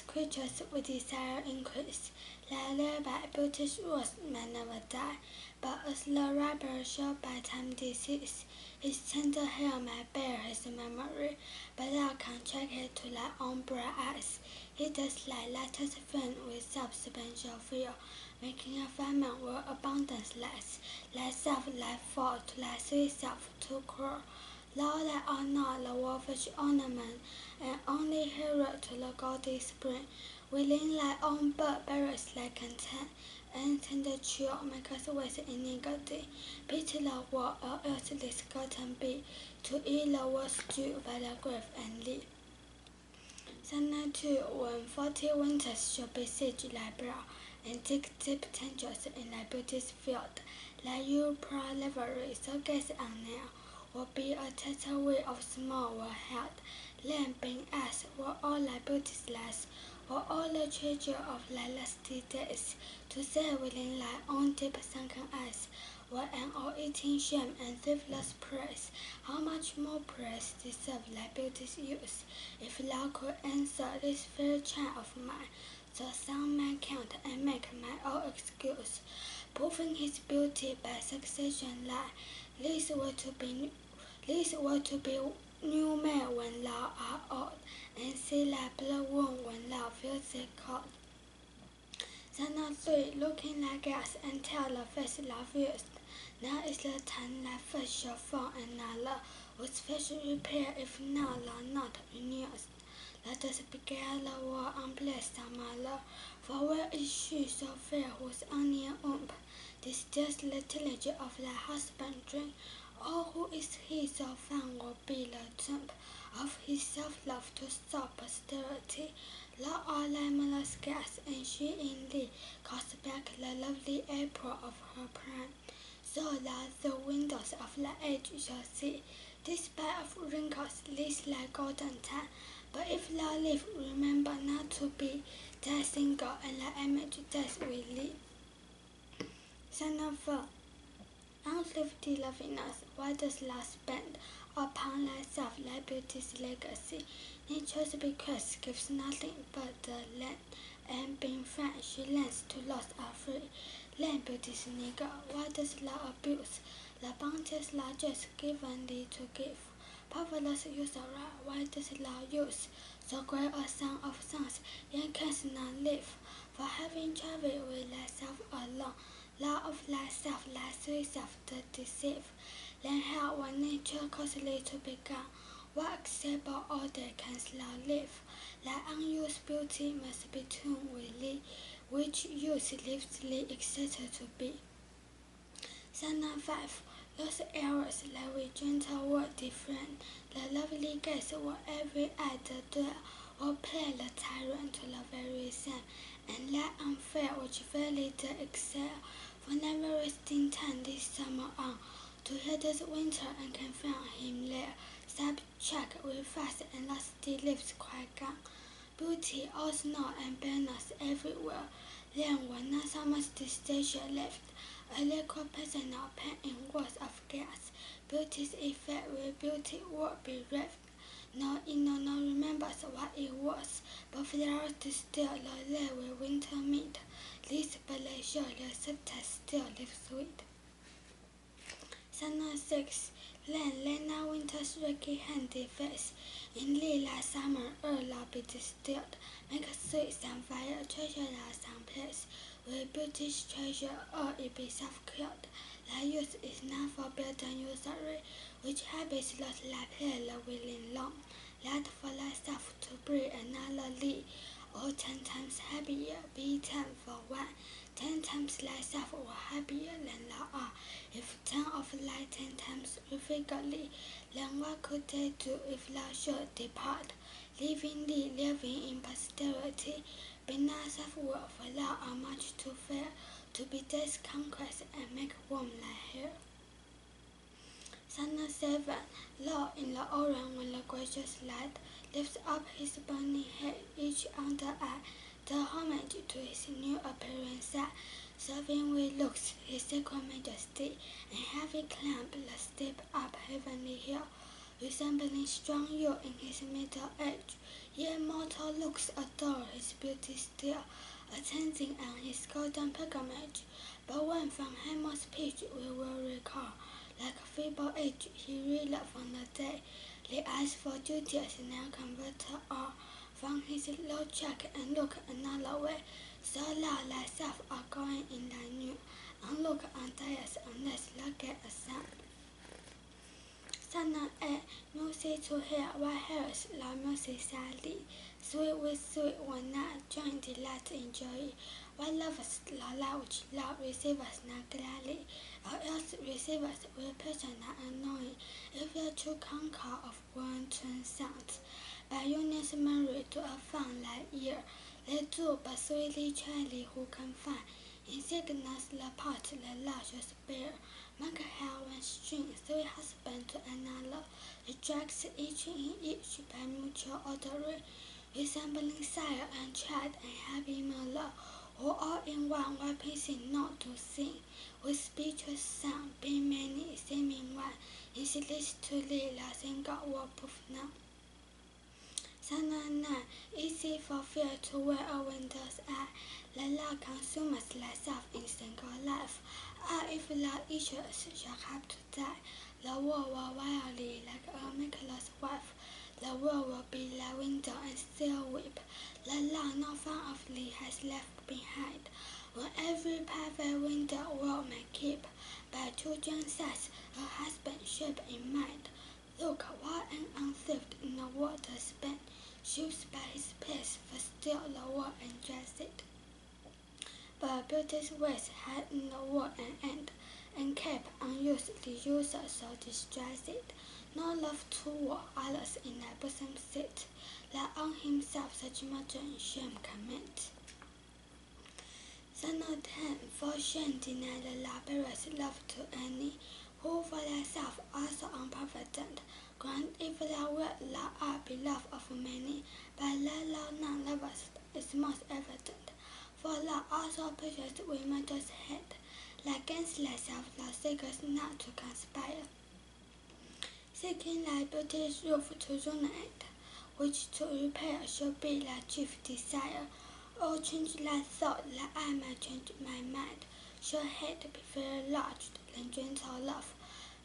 Those creatures with desire increase, that thereby beauty's rose may never die. But as the rapper showed by time disease, his tender hair may bear his memory, but thou can check it to thy own bright eyes. He does like latest fin with substantial fear, making a famine where abundance lies. Thyself thy fault to thy sweet self too cruel. Thou that art not the wolfish ornament, and only hero to the gaudy spring, within thy own bird bearers thy content, and tender chill makers with iniquity. Pity the world, or else this curtain be, to eat the world's dew by the grave and leap. Psalm 92. When 40 winters shall besiege thy brow, and dig deep tangles in thy beauty's field, thy proud livery, so gaze on now, will be a tattered way of small were held. Then being asked, were all thy beauties last, or all the treasure of thy lusty days, to say within thy own deep sunken eyes, were an all-eating shame and thriftless praise. How much more praise deserve thy beauty's use, if thou could answer this fair chant of mine, so some may count and make my own excuse, proving his beauty by succession lie. These were to be new made when thou art old, and see thy blood wound when thou feelst it cold. Psalm 3. Looking thy gas and tell the face thou viewest, now is the time thy face shall fall another, whose face repair if now thou not renewest. Let us beget the world unblessed our mother, for where is she so fair whose onion womb distills the tillage of thy husband drink? Oh, who is he so found will be the tomb of his self-love to stop posterity? Thou art thy mother's gas, and she in thee calls back the lovely April of her prime. So thou the windows of thy age shall see, despite of wrinkles, this thy golden time. But if thou live, remember not to be thy single, and thy image dies with thee. Psalm 4. Unthrifty loveliness, why dost thou spend upon thyself thy beauty's legacy? Nature's bequest gives nothing but the land, and being frank, she lends to those are free. Land beauty's nigger, why dost thou abuse the bounteous largesse given thee to give? Powerless usurer, why dost thou use so great a sum of sons, yet canst not live? For having travelled with thyself alone, thou of thyself, thy sweet self, dost deceive. Then how when nature caused thee to be gone, what acceptable order canst thou live? Thy unused beauty must be tuned with thee, which use leaves thee excited to be. Psalm 5. Those errors that with gentle word defend, the lovely gaze will every eye dwell, will play the tyrant to the very same, and that unfair which fairly does excel. For never resting time this summer on, to hear this winter and can find him there, subtract with fast and lusty lips quite gone. Beauty, all snow and bareness everywhere, then when not so much distinction left, a little personal pain in words of gas. Beauty's effect with beauty would be reft. No inner no remembers what it was, but flowers to still the day with winter meet. This but they show the substance still live sweet. Psalm 6. Then let not winter's rocky handy face, in thee like summer earth thou be distilled. Make a sweet some fire, treasure thou some place, with beauty's treasure or it be self-killed. Thy use is not forbidden usury, which habits lost thy play the willing long. That for thyself to breed another thee, or 10 times happier, be 10 for 1. 10 times thyself were happier than thou art, if 10 of thy 10 times refigurely. Then what could they do if thou should depart, leaving thee living in posterity? Be not self-willed, for thou art much too fair to be death's conquest and make warm thy hair. Psalm 7. Lo, in the Orient when the gracious light lifts up his burning head, each under eye, the homage to his new appearance set, serving with looks his sacred majesty, and heavy climb the steep up heavenly hill, resembling strong youth in his middle age. Yet mortal looks adore his beauty still, attending on his golden pilgrimage. But when from Hemon's pitch we will recall, like a feeble age, he reeled from the day. The eyes for duties now converted all from his low track and look another way. So thou thyself art going in thy new, and look on diets unless thou get a son. Son of air, music to hear, what hearest thou music sadly? Sweet with sweet one not join delight enjoy. What lovest thou that which thou receivest not gladly, or else receivest with pleasure not annoying, if the true concord of one twin sounds. By union's memory to affirm thy ear, they do but sweetly try thee who can find. In sickness the part the love shall spare. Make a hair one string, three husband to another. It drags each in each by mutual ordering, resembling sire and child and happy mother, who all in one while pleasing not to sing, with speechless sound, being many, seeming one. In this to thee, thou single word proof now. Son of night, easy for fear to wear a window's eye. Let thou consumest thyself in single life. Ah, if thou issues shall have to die, the world will wildly like a makerless wife. The world will be thy window and still weep. Let thou no fun of thee has left behind, when every private window world may keep, by children's sighs a husband shape in mind. Look, what an unthieved in the world does spend, shoots by his place, for still the world enjoys it. But beauty's ways had in the world an end, and kept unused the user so destroys it. No love toward others in thy bosom sit, that on himself such modern shame commit. Son of ten, for shame deny the laborious love to any, who for thyself also unprovident. Grant if thou wilt thou art beloved of many, but that thou none lovest is most evident. For thou also purchased with murder's head, that against thyself thou seekest not to conspire, seeking thy beauty's roof to ruinate, which to repair should be thy chief desire. O change thy thought, that I may change my mind, should hate be very lodged, then gentle love,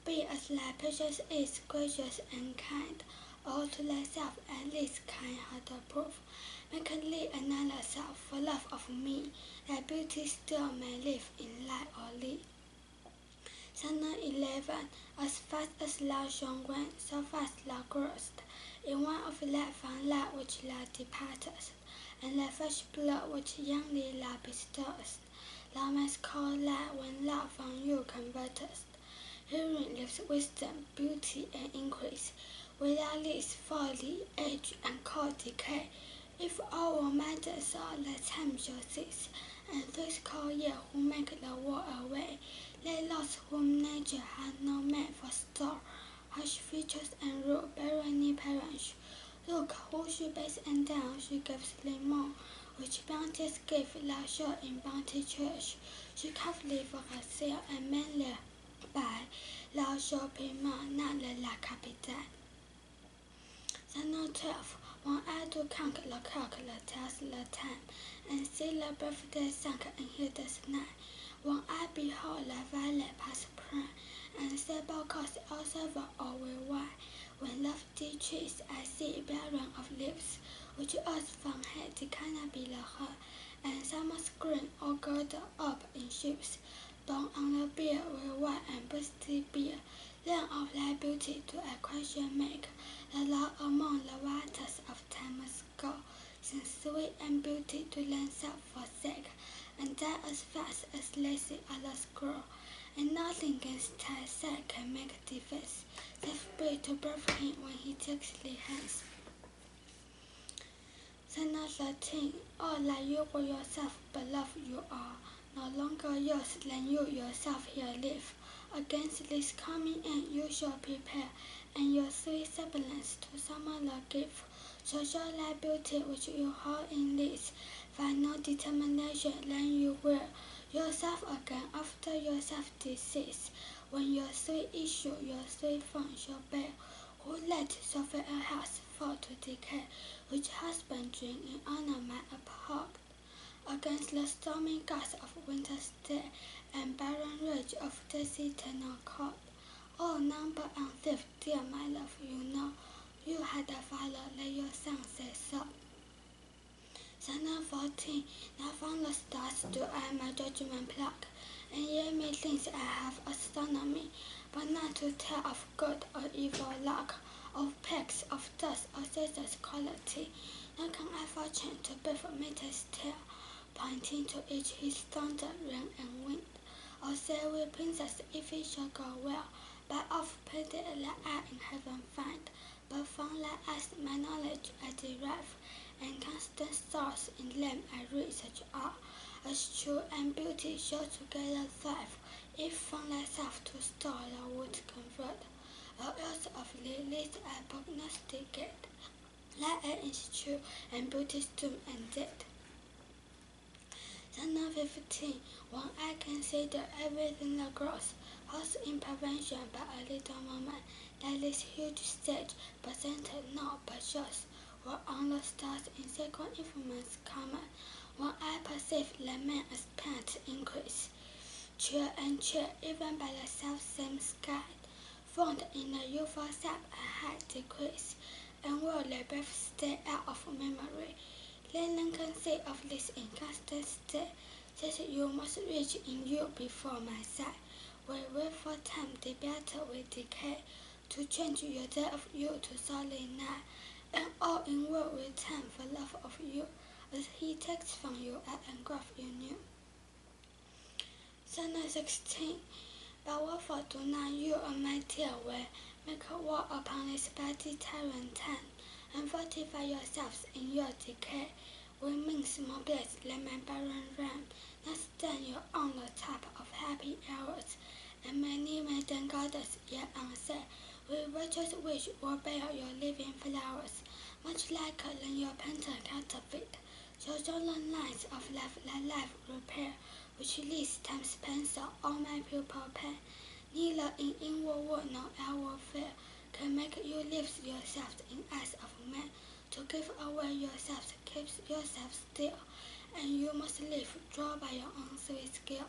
be as thy patience is gracious and kind, or to thyself at least kind-hearted proof. Make thee another self for love of me, thy beauty still may live in light or thee. Son of 11, as fast as thou shalt went, so fast thou growest, in one of that from light which thou departest, and thy fresh blood which youngly thou bestowest, thou mayst call light when thou from you convertest. Herein lives wisdom, beauty, and increase, without this folly, age, and cold decay. If all were minded so, the time shall cease, and those cold years who make the world away, they lost whom nature had no man for store, harsh features and rude, barony perish. Look, who she base and down, she gives thee more, which bounties give, thou shalt in bounty cherish. She carved thee for her seal, and men thereby, thou shalt be more, not let thy capital. Son of 12, when I do count the clock that tells the time, and see the birthday sunk and hear the night, when I behold the violet past prime, and sable cost also for all will white, when lofty trees I see barren of leaves, which earth from head cannot be the her, and summer's green all girded up in ships, borne on the bier with white and busty beer. Then of thy beauty do I question make, that thou among the waters of time must go, since sweet and beauty do themselves forsake, and die as fast as lazy others grow, and nothing against thy sight can make defense, save be to birth him when he takes thee hence. Son of 13, all that you were yourself beloved you are, no longer yours than you yourself here live. Against this coming end you shall prepare, and your sweet semblance to some other give. So shall thy beauty which you hold in this, find no determination than you will yourself again after yourself decease, when your sweet issue your sweet form shall bear, who let Sophia a house fall to decay, which husband drink in honor might uphold, against the stormy gusts of winter's day, and barren rage of this eternal cold. Oh, number and thief, dear my love, you know, you had a father, let your son say so. Son 14, now from the stars do I my judgment pluck, and yet methinks I have astronomy, but not to tell of good or evil luck, of pegs, of dust, or scissors quality, nor can I fortune to bear meter's tale, pointing to each his thunder, rain, and wind, or say we princess if it shall go well, but of pity that I in heaven find, but from thy eyes my knowledge I derive, and constant stars in them I research all, as truth and beauty shall together thrive, if from thyself to star thou wouldst convert, or else of thee least I prognosticate, thy air is true, and beauty's doom and dead. Son 15, when I consider everything that grows, holds in prevention by a little moment, that this huge stage presented not but shows, where on the stars in secret influence common, when I perceive the men expand increase, cheer and cheer even by the self-same sky, found in the youthful sap a high decrease, and worldly breath stay out of memory. Then conceit of this inconstant state, says you must reach in you before my sight, where wait for time the better will decay, to change your day of you to solid night, and all in world will time for love of you, as he takes from you and engraft you new. Son 16, but wherefore do not you, O my dear way, make a war upon this body tyrant time, and fortify yourselves in your decay, with means more blessed than my barren realm, not stand you on the top of happy hours, and many maiden goddess yet unsaid, with virtuous wish will bear your living flowers, much liker than your painter counterfeit, so drawn the lines of life that life repair, which leads time's pencil all my pupil pen, neither in inward word nor outward fear, can make you live yourselves in eyes of men, to give away yourselves keeps yourself still, and you must live, draw by your own sweet skill.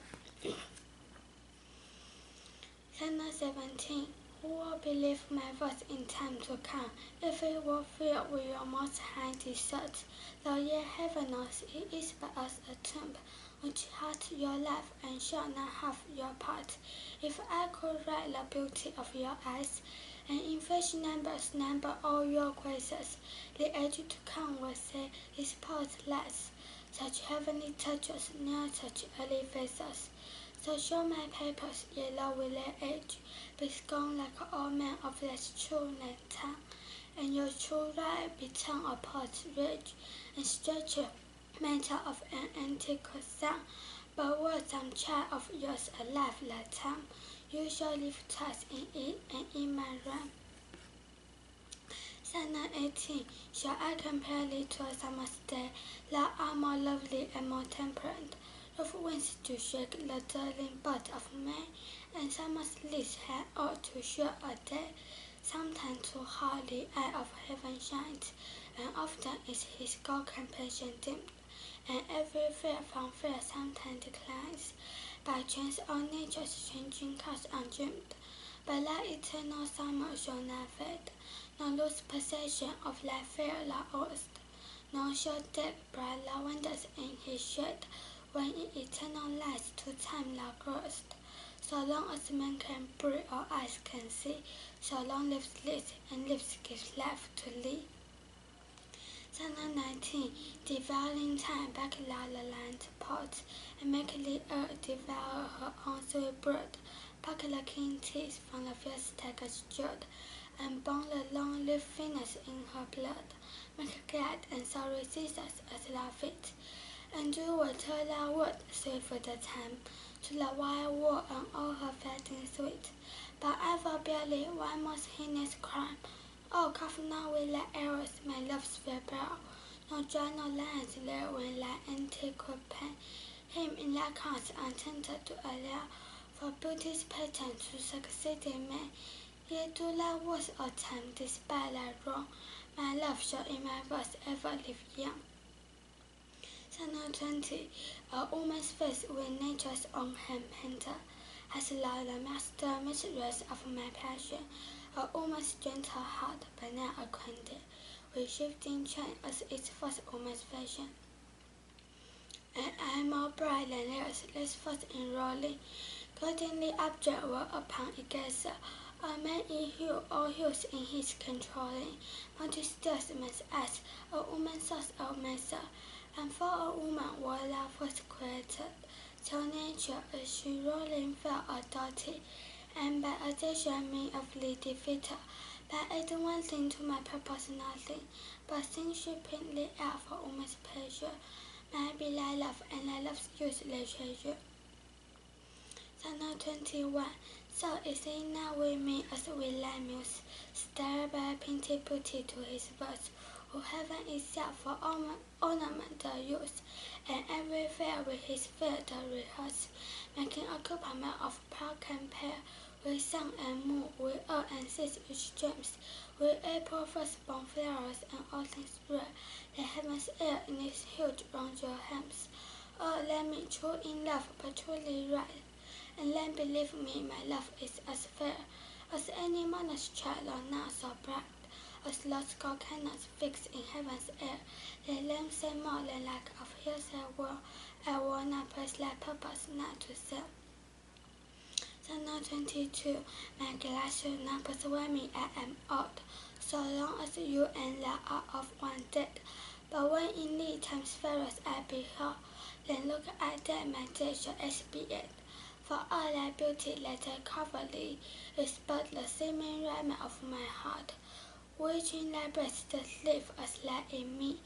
Son 17, who will believe my words in time to come, if it were filled with your most high deserts, though yet heaven knows it is but as a tomb, which hath your life and shall not have your part. If I could write the beauty of your eyes, and in fresh numbers number all your graces, the age to come will say this poet lies, such heavenly touches ne'er such early faces. So show my papers, yellow with their age, be scorned like all men of less true than tongue, and your true right be tongue of poet's rage, and stature matter of an antique song, but were some child of yours alive that time, you shall live twice in it and in my realm. Son 18, shall I compare thee to a summer's day, thou art more lovely and more temperate, of winds to shake the darling bud of May, and summer's leaves had ought to show a day, sometimes too hard the eye of heaven shines, and often is his gold complexion dimmed, and every fair from fair sometimes declines, by chance all nature's changing course undreamed, but thy eternal summer shall not fade, nor lose possession of thy fair thou owest, nor shall deck bright lavenders in his shade, when in eternal light to time thou growest. So long as man can breathe or eyes can see, so long lives lives and lives gives life to thee. Son 19, devouring time back thou the land pots, and make the earth devour her own sweet brood, pluck the keen teeth from the fierce tiger's jaws, and burn the long-lived Venus in her blood, make glad and sorry scissors as thou fit, and do whatever thou wilt, sweet for the time, to the wild war and all her fatting sweet. But I forbear thee one most heinous crime. Oh, cough not with thy arrows my love's fair brow, nor draw no lines there when thy antique pain him in thy cause untended to allow, for beauty's pattern to succeed in man, Yet to love was a time despite thy wrong. My love shall in my breast ever live young. Chapter 20. A woman's face with nature's own hand painter has allowed the master mistress of my passion. A woman's gentle heart, but now acquainted with shifting change as its first woman's fashion. And I more bright than theirs, less fast in rolling, cuttingly object were upon it gazer. A man in hue, all hues in his controlling, multi-steps man's eyes, a woman's source of myself, and for a woman what love was created. So nature, as she rolling fell a dirty, and by addition me of the defeater, by adding one thing to my purpose nothing, but things shipping the out for woman's pleasure, might be thy love, and thy love's use thy treasure. Chapter 21. So is it now with me as with thy muse, stirred by painted beauty to his verse, who heaven itself for ornamental use, and every fair with his filter rehearse, making accompaniment of proud compare, with sun and moon, with earth and seas which dreams, with April firstborn flowers and all things rare, the heaven's air in its huge round your hems. Oh, let me true in love, but truly right, and then believe me my love is as fair as any mother's child or not so bright, as lost God cannot fix in heaven's air. The lamp say more than like of hills I will not praise thy purpose not to sell. Chapter 22. My glass should not persuade me I am old, so long as you and thou are of one dead. But when in thee time's fairest I behold, then look I that my day shall expiate. For all thy beauty let her cover thee, is but the seeming raiment of my heart, which in thy breast doth live as light in me.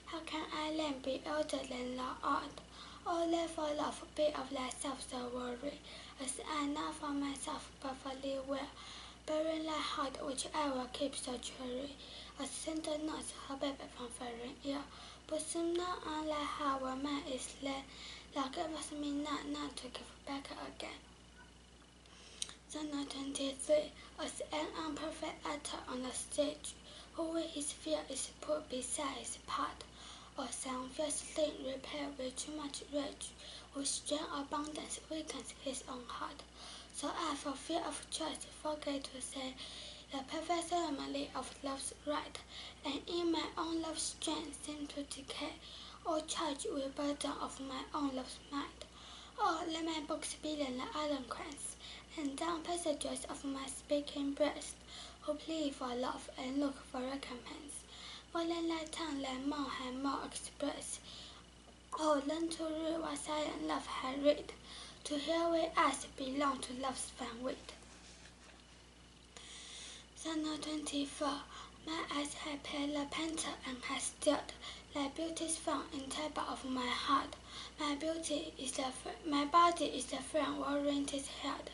How can I then be elder than thou art? Oh, therefore, love, be of thyself so worthy, as I not for myself but for thee will, bearing thy heart which I will keep so cheery, as tender notes her baby from failing ear. But soon not on thy heart where mine is laid, thou givest me not to give back again. Chapter 23. As an unperfect actor on the stage, who with his fear is put beside his part, or some fierce thing repaired with too much rage, with strength abundance weakens his own heart. So I, for fear of choice, forget to say the perfect ceremony of love's rite, and in my own love's strength seem to decay, or charged with burden of my own love's might. Oh, let my books be then the eloquence, and down passages of my speaking breast, who plead for love and look for recompense. For then thy tongue let more and more express. Oh, learn to read what silent love had read, to hear with eyes belong to love's fine wit. Chapter 24. My eyes have paid the painter and has stilled thy beauty's found in table of my heart. My body is the frame wherein 'tis held,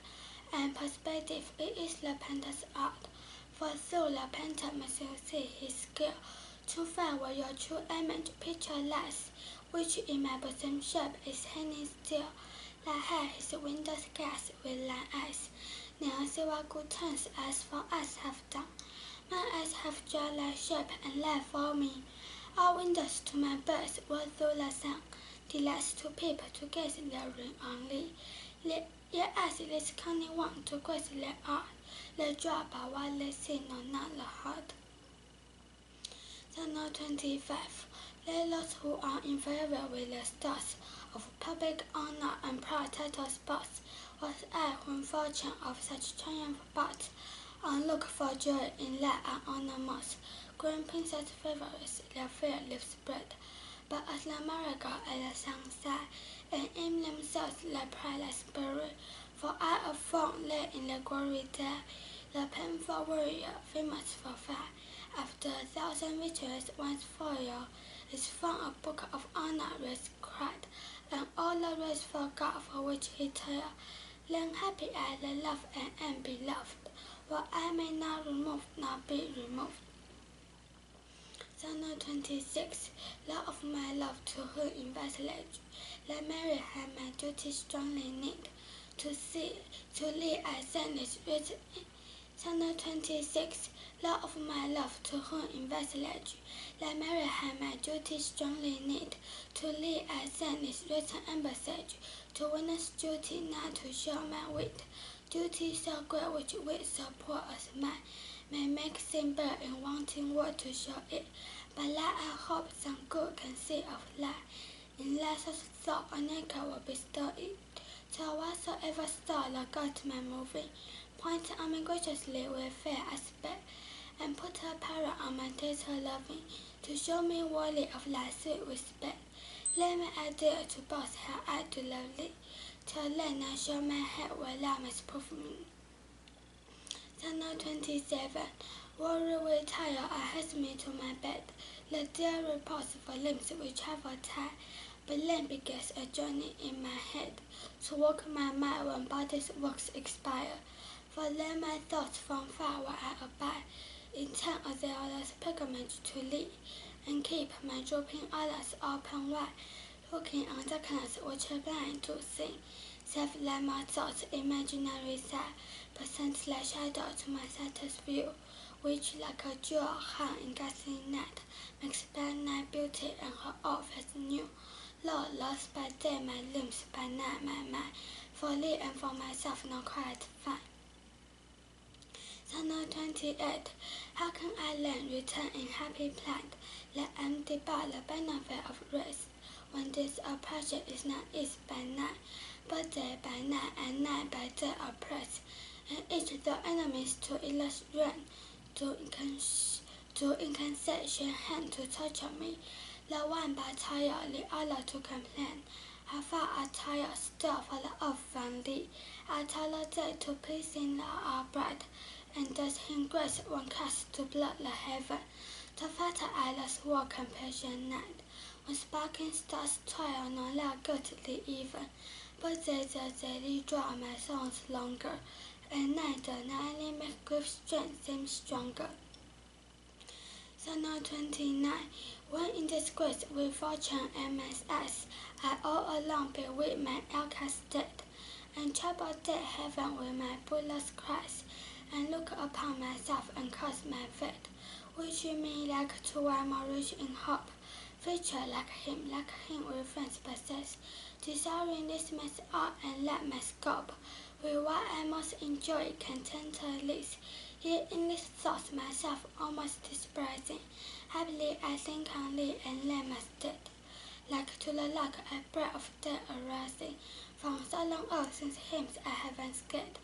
and perspective it is the painter's art. For through the painter must you see his skill, to find where your true image picture lies, which in my bosom shape is hanging still. Thy hair his windows gas with thine eyes, now see what good turns as for us have done. My eyes have drawn thy shape and life for me. All windows to my birds were through the sun, delights to peep to gaze therein on thee. Yet as this cunning one to grace their art, they draw by what they see, no not the heart. Chapter 25. They those who are in favor with the stars of public honor and proud title spots, was I whom fortune of such triumph brought, and look for joy in that and honor most. Grand princess favorites their fair lips spread, but as the marigold at the sun's side, and in themselves their pride like spirit. For I affirm that in the glory there, the painful warrior, famous for fire, after 1,000 victories once foiled, is found a book of honor raised cried, and all the race forgot for which he toiled. Then happy I that love and am beloved, for I may not remove nor be removed. Chapter 26. Love of my love to whom in vassalage, let Mary have my duty strongly need. To thee I send this Chapter 26. Love of my love, to whom in vassalage, like Mary had my duty strongly need. To Lee I send this written embassage, to witness duty, not to show my wit. Duty so great which wit so poor as mine may make seem bare in wanting word to show it. But like I hope some good can see of life, in less of thought a nature will bestow it. So whatsoever star the God to my moving, point on me graciously with fair aspect, and put her power on my data loving, to show me worthy of thy sweet respect. Let me adhere to boast how I do love thee, till then I show my head where thou must prove me. Chapter 27. Weary with tire, I hasten me to my bed. Let dear repose for limbs which have a tie, but then begins a journey in my head, to walk my mind when body's works expire. For then my thoughts from far where I abide, intent of the other's pilgrimage to lead, and keep my drooping eyelids open wide, looking on darkness which are blind to see, save like my thoughts imaginary sight, present like shadow to my sightless view, which like a jewel hung in ghastly night, makes blind night beauty and her old face new. Lord, lost by day my limbs, by night my mind, for thee and for myself no quiet find. Chapter 28. How can I then return in happy plight, let empty bar the benefit of rest, when this oppression is not eased by night, but day by night and night by day oppressed, and each the enemies to illustrate, to incansation hand to torture me, the one by tire, the other to complain. How far I tire still for the earth from thee, I tolerate to pleasing thou art bright, and thus in grace one cast to blood the heaven. The fatter I thus walk compassion night, when sparkling stars toil nor thou guiltily even, but they draw my songs longer, and neither nightly make grief's strength seem stronger. Chapter 29. When in disgrace with fortune and men's eyes, I all alone bewail my outcast state, and trouble dead heaven with my bootless cries, and look upon myself and curse my fate, wishing me like to one more rich in hope, feature like him with friends possess, desiring this man's art and let my scope, with what I most enjoy content the least, yet in these thoughts myself almost despising, happily I think on thee and let my state, like to the luck a breath of day arising, from so long earth since hymns I have unscathed.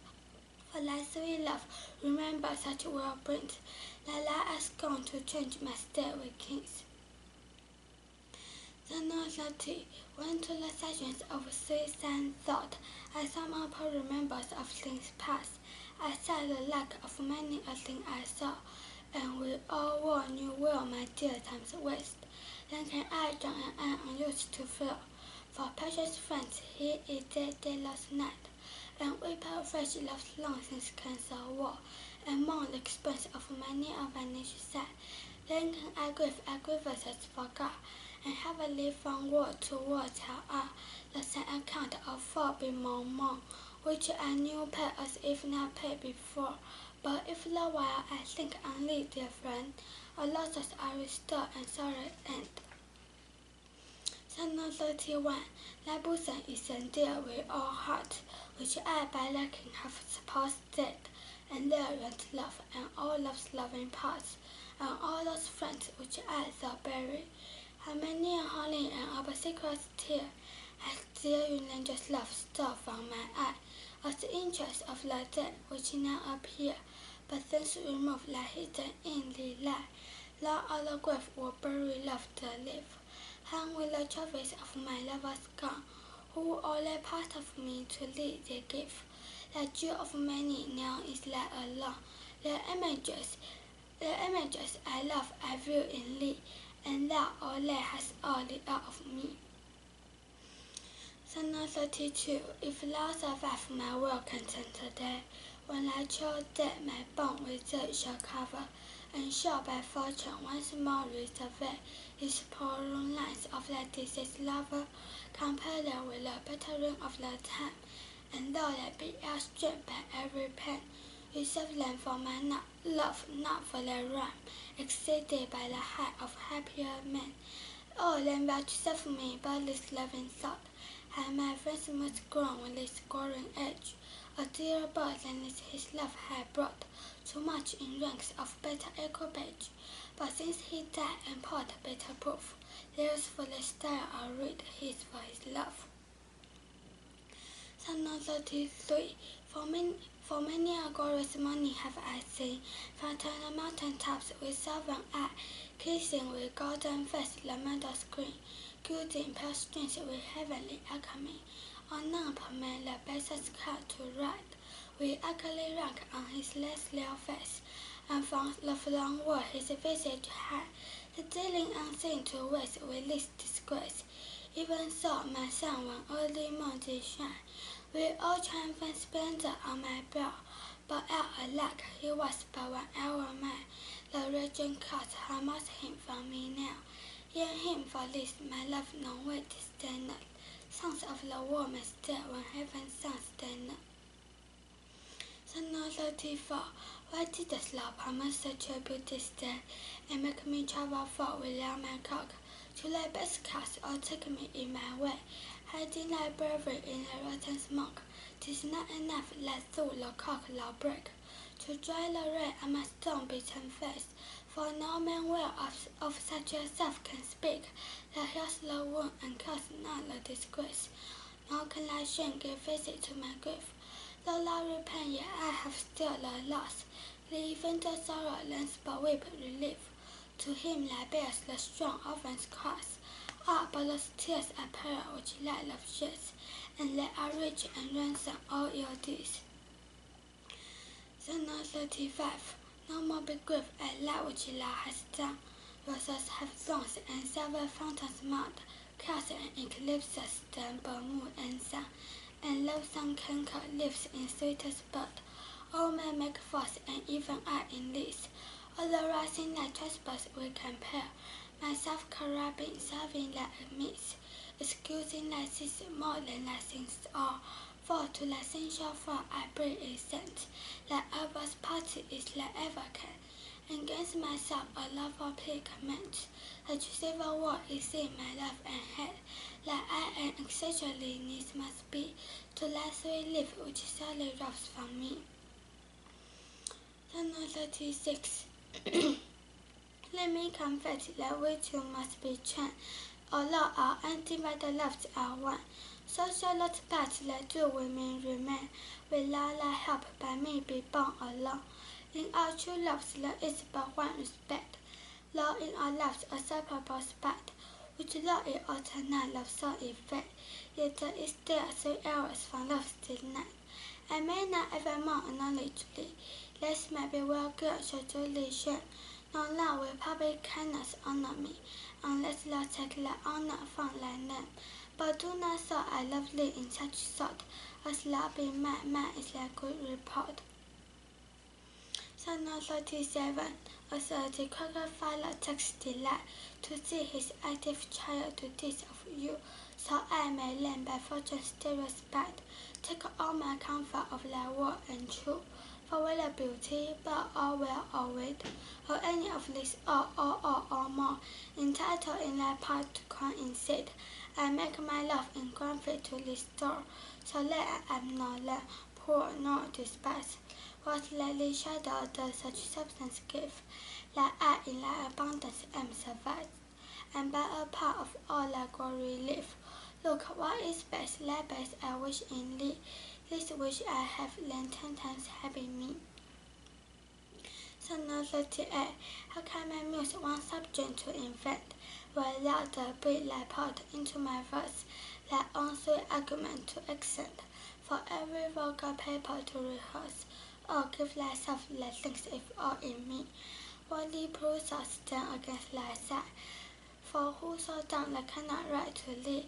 For thy sweet love, remember such well brings, that thou hast gone to change my state with kings. Chapter 30. When to the sessions of sweet sad thought, I somehow remembers of things past, I saw the lack of many a thing I saw, and with all war new will my dear times waste. Then can I join and I unused to feel, for precious friends here is day lost night, and weep out fresh love's long since cancel war, and mourn the expense of many a vanished sight. Then can I grieve as forgot, and heavily from word to word tell the sad account of fault bemoan, which I knew paid as if not paid before. But if the while I think on thee, dear friend, our losses are restored and sorrow end. Chapter 31. Thy bosom is endeared with all heart, which I by lacking have supposed dead, and there rent love, and all love's loving parts, and all those friends which I saw buried. How many a holy and obsequious tear has dear relentless love stole from my eye, as the interest of the dead which now appear, but thence removed like hidden in the light. Long other grave will bury love to live, hung with the trophies of my lovers gone, who all their part of me to thee they give. The jewel of many now is like alone, the images I love I view in thee, and thou all that hast all the art of me. Chapter 32. If thou survive my well content today, when thy child dead my bone with dirt shall cover, and shall by fortune once more resurvey his prolonged lines of thy deceased lover, compare them with the bettering of the time, and though they be outstripped by every pain, We serve them for my love, not for their rhyme, exceeded by the height of happier men. All them vouchsafe me but this loving thought, how my friends must groan with this growing age. A dearer bird than this his love had brought, too much in ranks of better equipage. But since he died and poured better proof, theirs for the style I'll read, his for his love. Sonnet 33. For many a glorious morning have I seen, from the mountain tops with sovereign eye, kissing with golden face the meadow's green, gilding pale strings with heavenly alchemy. On none permit the basest cloud to ride, with ugly rank on his celestial face, and from the long world his visage hide, the dealing unseen to waste with least disgrace. Even so, my son, when early morn did shine, with all triumphant splendor on my brow, but alack, he was but 1 hour mine. The raging clouds harmless him from me now. Yet him for this my love no way disdained. Sons of the world may stare when heaven's sons stand. Sonnet 34. Why didst thou promise such a beauteous day, and make me travel far without my cloak, to thy best cast or take me in my way, hiding thy bravery in the rotten smoke? 'Tis not enough that through the cock thou break, to dry the rain on my stone-beaten face, for no man well of such a self can speak, that heals the wound and causes not the disgrace. Nor can thy shame give visit to my grief, though thou repent, yet I have still the loss. Leaving the sorrow lends but weep relief, to him that bears the strong orphan's cross. But those tears are peril which light love sheds, and they are rich and ransom all your deeds. Sonnet 35. No more be grieved at that which thou hast done. Roses have thorns and silver fountains mount, clouds and eclipses stand but moon and sun, and loathsome canker lives in sweetest bud. All men make false, and even I in this. All the rising that trespass will compare, myself corrupting, serving thy admits, excusing thy sins more than thy sins all. For to thy sensual fall I bring a sense, that other's party is like ever can. Against myself a lawful plea commence, such civil war is in my love and hate, that I am essentially needs must be, to thy sweet life which sorely robs from me. Sonnet 36. Let me confess that we two must be chained, although our undivided loves are one. So shall not that the two women remain, without thy help by me be born alone. In our true loves there is but one respect, though in our loves a separable spite, which though it alter not love so effect, yet there is still 3 hours from love's delight. I may not evermore acknowledge thee, lest my bewildered girl shall duly shame, nor thou with public kindness honor me, unless thou take thy honor from thy name. But do not so, I love thee in such sort, as thou be mine is thy good report. Sonnet 37. As the cracker father takes delight to see his active child do deeds of you, so I may learn by fortune's still respite, take all my comfort of thy word and true. For whether beauty, but or well or wit, or any of these or more, entitled in thy part to come in seed, I make my love in grand faith to restore, so that I am not left poor nor despised. What lightly shadow does such substance give, that I in thy abundance am sufficed, and by a part of all thy glory live. Look, what is best, thy best I wish in thee, this which I have then 10 times happy me. Sonnet 38. How can my muse one subject to invent, without the breathe thy part into my verse, thy own sweet argument to accent, for every vulgar paper to rehearse? Or give thyself the things if all in me, worthy perusal stand against thy side. For whoso down that cannot write to thee,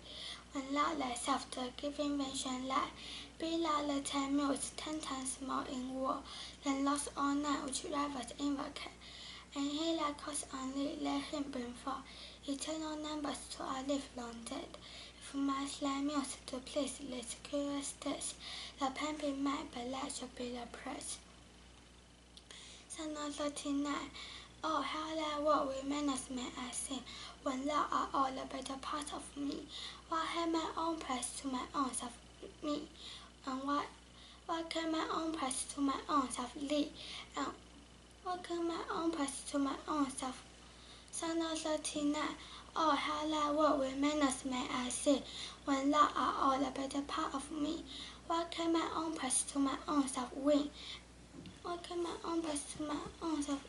when thou thyself the giving invention lie, be thou the 10 muse 10 times more in war, than lost all night which rivals invocate. And he that calls on thee, let him bring forth eternal numbers to our livelong dead. If my sly muse to please this curious taste, the pen be mine, but that shall be the praise. Psalm 39. Oh, how thy word remaineth may I sing, when thou art all the better part of me. Why have my own praise to my own self me? And why can my own praise to my own self thee? And what can my own praise to my own self? Psalm 39. Oh, how thy word remaineth may I sing, when thou art all the better part of me. What can my own praise to my own self win? What can my own praise to my own self?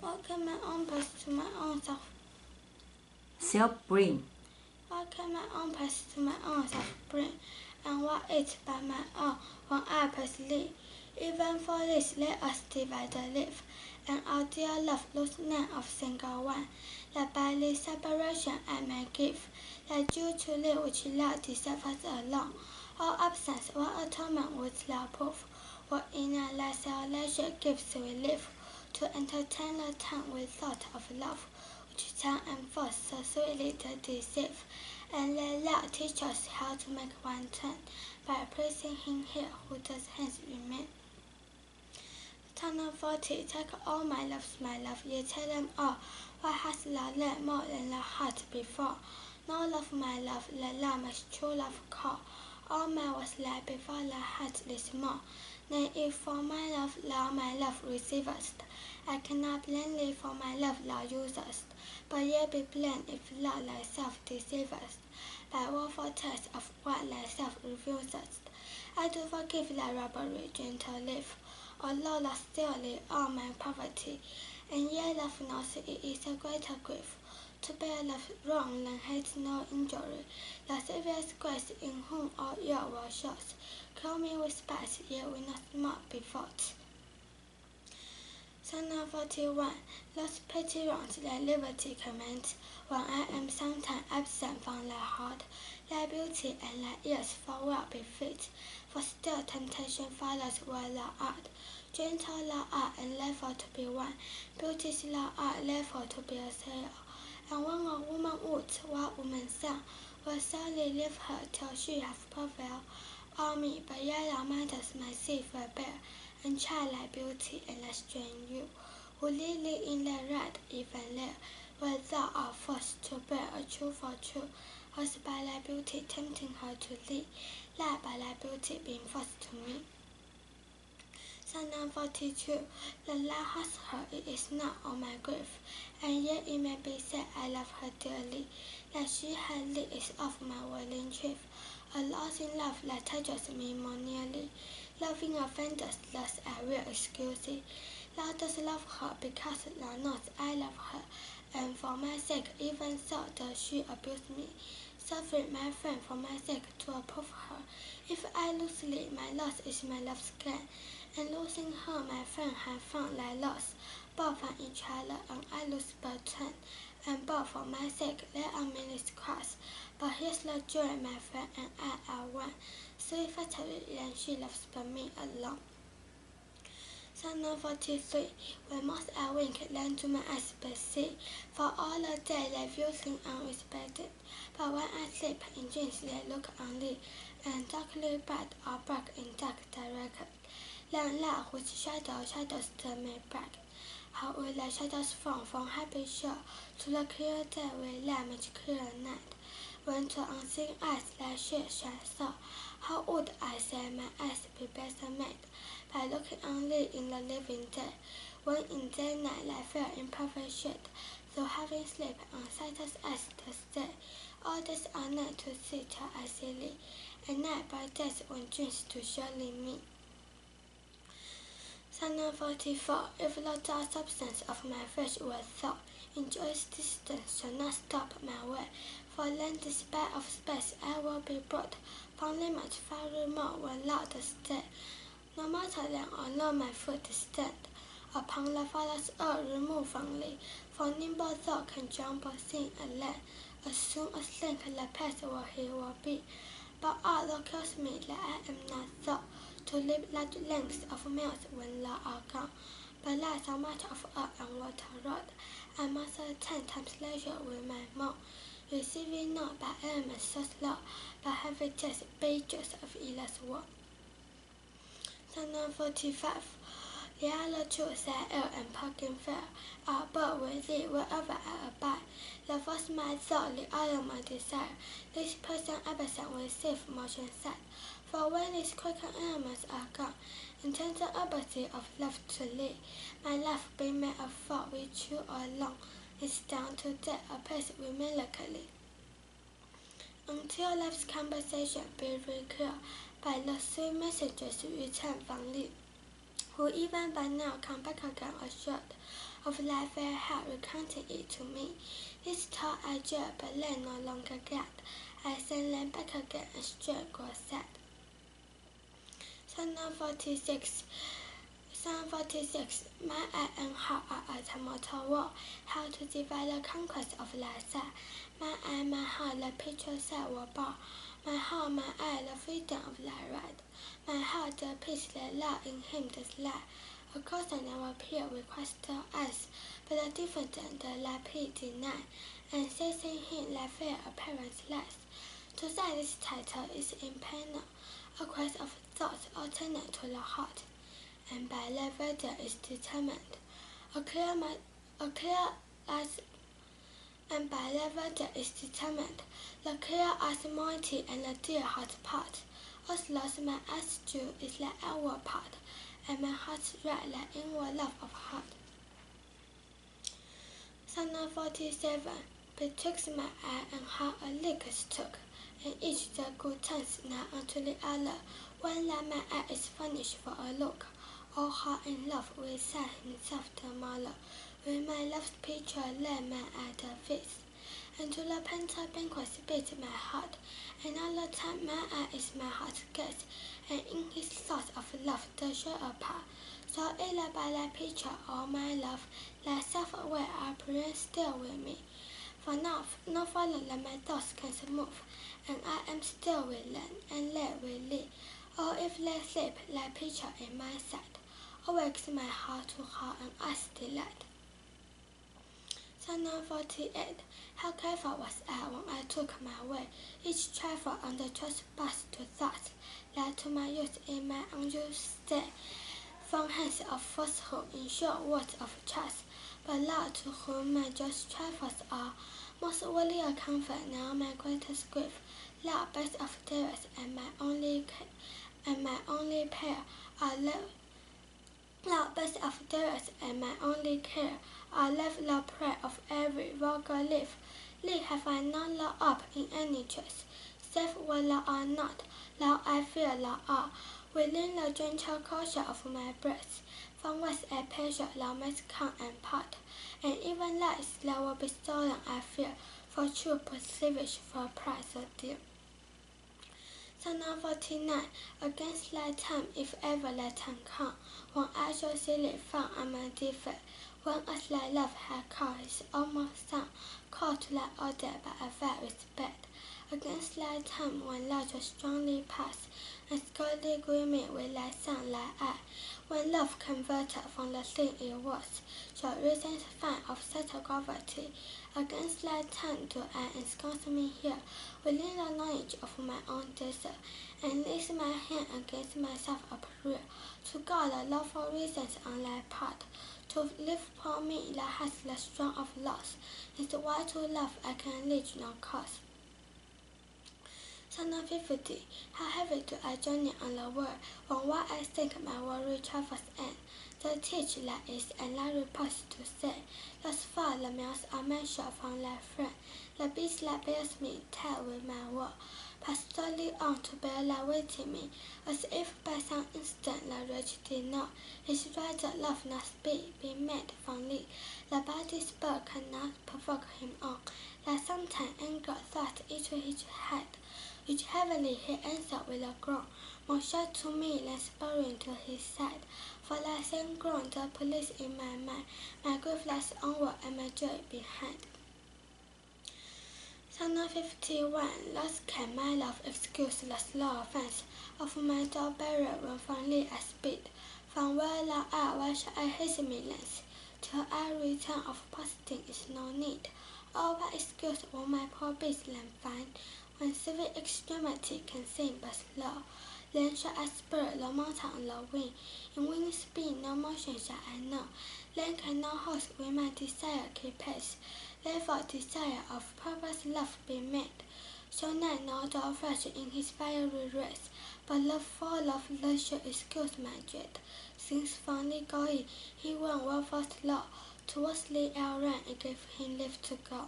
What can my own praise to my own self bring? What can my own praise to my own self bring? And what is by my own when I praise thee? Even for this let us divide the life, and our dear love lose none of single one, that by this separation I may give, that due to live which love deserves alone. All absence, what atonement wouldst thou prove? What inner isolation gives relief, to entertain the tongue with thought of love, which tongue and force so sweetly to deceive. And let thou teach us how to make one turn, by praising him here who does hence remain. Psalm 40. Take all my love, ye tell them all. Why hast thou learned more than thou hadst before? No love, my love, let thou my true love call. All mine was like before thou hadst this more. Nay, if for my love thou my love receivest, I cannot blame thee for my love thou usest. But yet be blamed if thou thyself deceivest, by woeful test of what thyself refusest. I do forgive thy robbery, gentle live, although thou stealest all my poverty, and yet love knows it is a greater grief, to bear love wrong than hate no injury. The Saviour's grace, in whom all your was yours, crown me with spice, yet will not more be fought. Psalm 41. Those petty wrongs thy liberty commands, when I am sometime absent from thy heart. Thy beauty and thy ears for well befit, for still temptation follows where thou art. Gentle thou art, and therefore to be won. Beauteous thou art, therefore to be assailed. And when a woman would, what woman's son will sadly leave her till she have prevailed on me, but yet thou mightest my seed forbear, and child thy beauty and thy strength you, who lead thee in the right, even there, where thou art forced to bear a true for true, as by thy beauty tempting her to thee, that by thy beauty being forced to me. Psalm 42. That thou hast her, it is not all my grief, and yet it may be said I love her dearly, that she had thee is of my willing chief. A loss in love that touches me more nearly, loving offenders thus I will excuse thee. Thou dost love her because thou knowest I love her, and for my sake even so does she abuse me, suffering my friend for my sake to approve her. If I lose thee, my loss is my love's gain, and losing her, my friend have found thy loss. Both find each other, and I lose but turn, and both for my sake let a minute cross. But here's the joy, my friend, and I are one, so fatally than she loves but me alone. Psalm 43. When most I wink, then do my eyes but see, for all the day thy view seem unrespected. But when I sleep, in dreams they look on thee, and darkly bright or dark in dark directed. Then thou whose shadows turn me back. How will thy shadows from happy shore, to the clear day will lie much clearer night. When to unseen eyes thy shade shines so, how would I say my eyes be better made, by looking on thee in the living day, when in day night thy fair imperfect shade, though having sleep on sightless eyes does stay. All days are night to see till I see thee, and night by days when dreams to surely me. Psalm 44. If the dark substance of my flesh were thought, in joy's distance shall not stop my way, for then despite of space I will be brought from limit far remote when thou dost stay. No matter then or no my foot stand upon the Father's earth removed from thee, for nimble thought can jump or sing and land, as soon as think the past where he will be. But art thou kills me that I am not thought, to live large lengths of miles when thou art gone. But like so much of earth and water road, I must 10 times leisure with my moan, receiving not by elements so slow, but heavy just pages of endless war. Psalm 45. the other two say ill and poking fear. I abode with thee wherever I abide. The first my thought, the other my desire. This person absent will safe motion set. For when these quaking elements are gone, intends the ability of love to lead. My life being made of thought with you alone, is down to death, a pace with melancholy. Until life's conversation be recurred by the sweet messages returned from thee, who even by now come back again assured of thy fair heart, recounting it to me. This thought I dread, but let no longer get. I send them back again, and straight grow sad. Psalm 46. Psalm 46. My eye and heart are at a mortal war. How to divide the conquest of thy sight? My eye, my heart, the picture set will bar. My heart, my eye, the freedom of thy right. My heart, the peace that love in him does lie. Of course I never appear with crystal eyes, but the different the thy peace deny, and says in him thy fair appearance lies. To say this title is impanel, a quest of thoughts alternate to the heart, and by the weather is determined. A clear as and by the weather is determined. The clear as mighty and the dear heart part. As lost my eyes dew is the outward part, and my heart's right the inward love of heart. Psalm 47. Betwixt my eye and heart a leak is took, and each the good turns now unto the other. When that my eye is furnished for a look, all heart in love will set himself the mother. With my love's picture lay my eye the feast, and to the painter banquet beat my heart. And all the time my eye is my heart's gaze, and in his thoughts of love the joy apart. So either by thy picture or my love, thyself away appearance still with me. For now no farther than my thoughts can move, and I am still with them, and lay with thee. Or if they sleep, thy picture in my sight awakes my heart to heart and eyes delight. Psalm 48. How careful was I when I took my way, each trifle on the trespass to thoughts, that to my youth in my unjust stay, from hands of falsehood in short words of trust, but thou to whom my just trifles are, most worthy a comfort now my greatest grief, thou best of dearest and my only pair are left. Thou best of dearest and my only care, are left the prey of every vulgar leaf. Thee have I not locked up in any chest, save where thou art not, thou I fear thou art, within the gentle closure of my breast, from whence a pleasure thou mayst come and part, and even lies thou will be stolen I fear, for true perceivage for a price so dear. Psalm 49. Against thy time, if ever thy time come, when I shall see thee found on my defect, when as thy love hath called his almost son, called to thy order by a fair respect, against thy time when thou shalt strongly pass, and scarcely greet me with thy son thy eye, when love converted from the thing it was, shall reason find of subtle gravity, against thy time do I ensconce me here, within the knowledge of my own desert, and lift my hand against myself uprear, to guard the lawful reasons on thy part, to live upon me that has the strong of loss, is why to love I can reach no cause. Psalm 50. How heavy do I journey on the world, when what I think my worry trifles end. The teach that is, and thy repose to say, thus far the miles are measured from thy friend. The beast that bears me, tied with my woe, pass slowly on to bear thy weight in me, as if by some instant the wretch did know his rider love not speed, be made from thee. The body's spur cannot provoke him on, that sometime anger thought into his head, which heavily he answered with a groan, more sharp to me than spurring to his side. For thy same groan the police in my mind, my grief lies onward and my joy behind. Psalm 51. Thus can my love excuse the slow offense of my dull barrier when from thee I speed. From where thou art, why shall I hasten me thence? Till I return of posting is no need. Oh, what excuse will my poor beast then find, when civil extremity can seem but slow? Then shall I spirit the mountain on the wing. In wing speed no motion shall I know. Then can no horse with my desire keep pace. Therefore desire of purpose love be made. So now not all flesh in his fiery race, but love for love leisure excuse my jet. Since fondly going, he won well first law. Towards the air ran and gave him leave to go.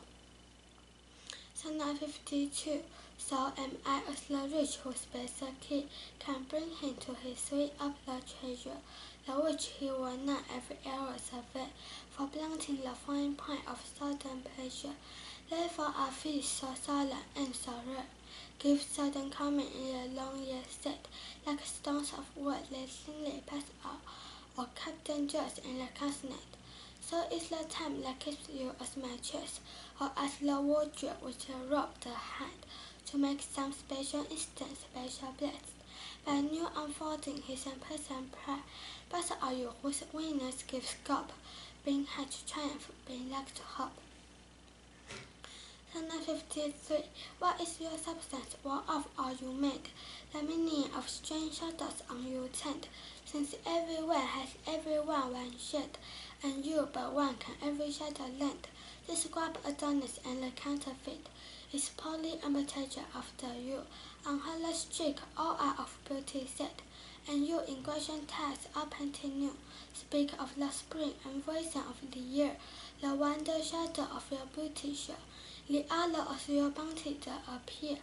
Psalm 52. So am I as the rich whose better key can bring him to his sweet of the treasure, the which he will not every hour survey, for blunting the fine point of sudden pleasure. Therefore our feet so solemn and so rare, give sudden comment in the long year set, like stones of wood they singly pass out, or captain just in the consonant. So is the time that keeps you as my chest, or as the wardrobe which robe the hand, to make some special instant special blessed, by new unfolding his present prayer. But are you whose winners give scope, being had to triumph, being like to hope. Psalm 53. What is your substance? Whereof are you made? The meaning of strange shadows on you tend, since everywhere has everyone one shade, and you but one can every shadow lend. Describe adornment and the counterfeit is poorly imitation after you. On her streak all are of beauty set, and you in Grecian ties are painting new. Speak of the spring and voicing of the year, the wonder shadow of your beauty show. The other of your bounty does appear,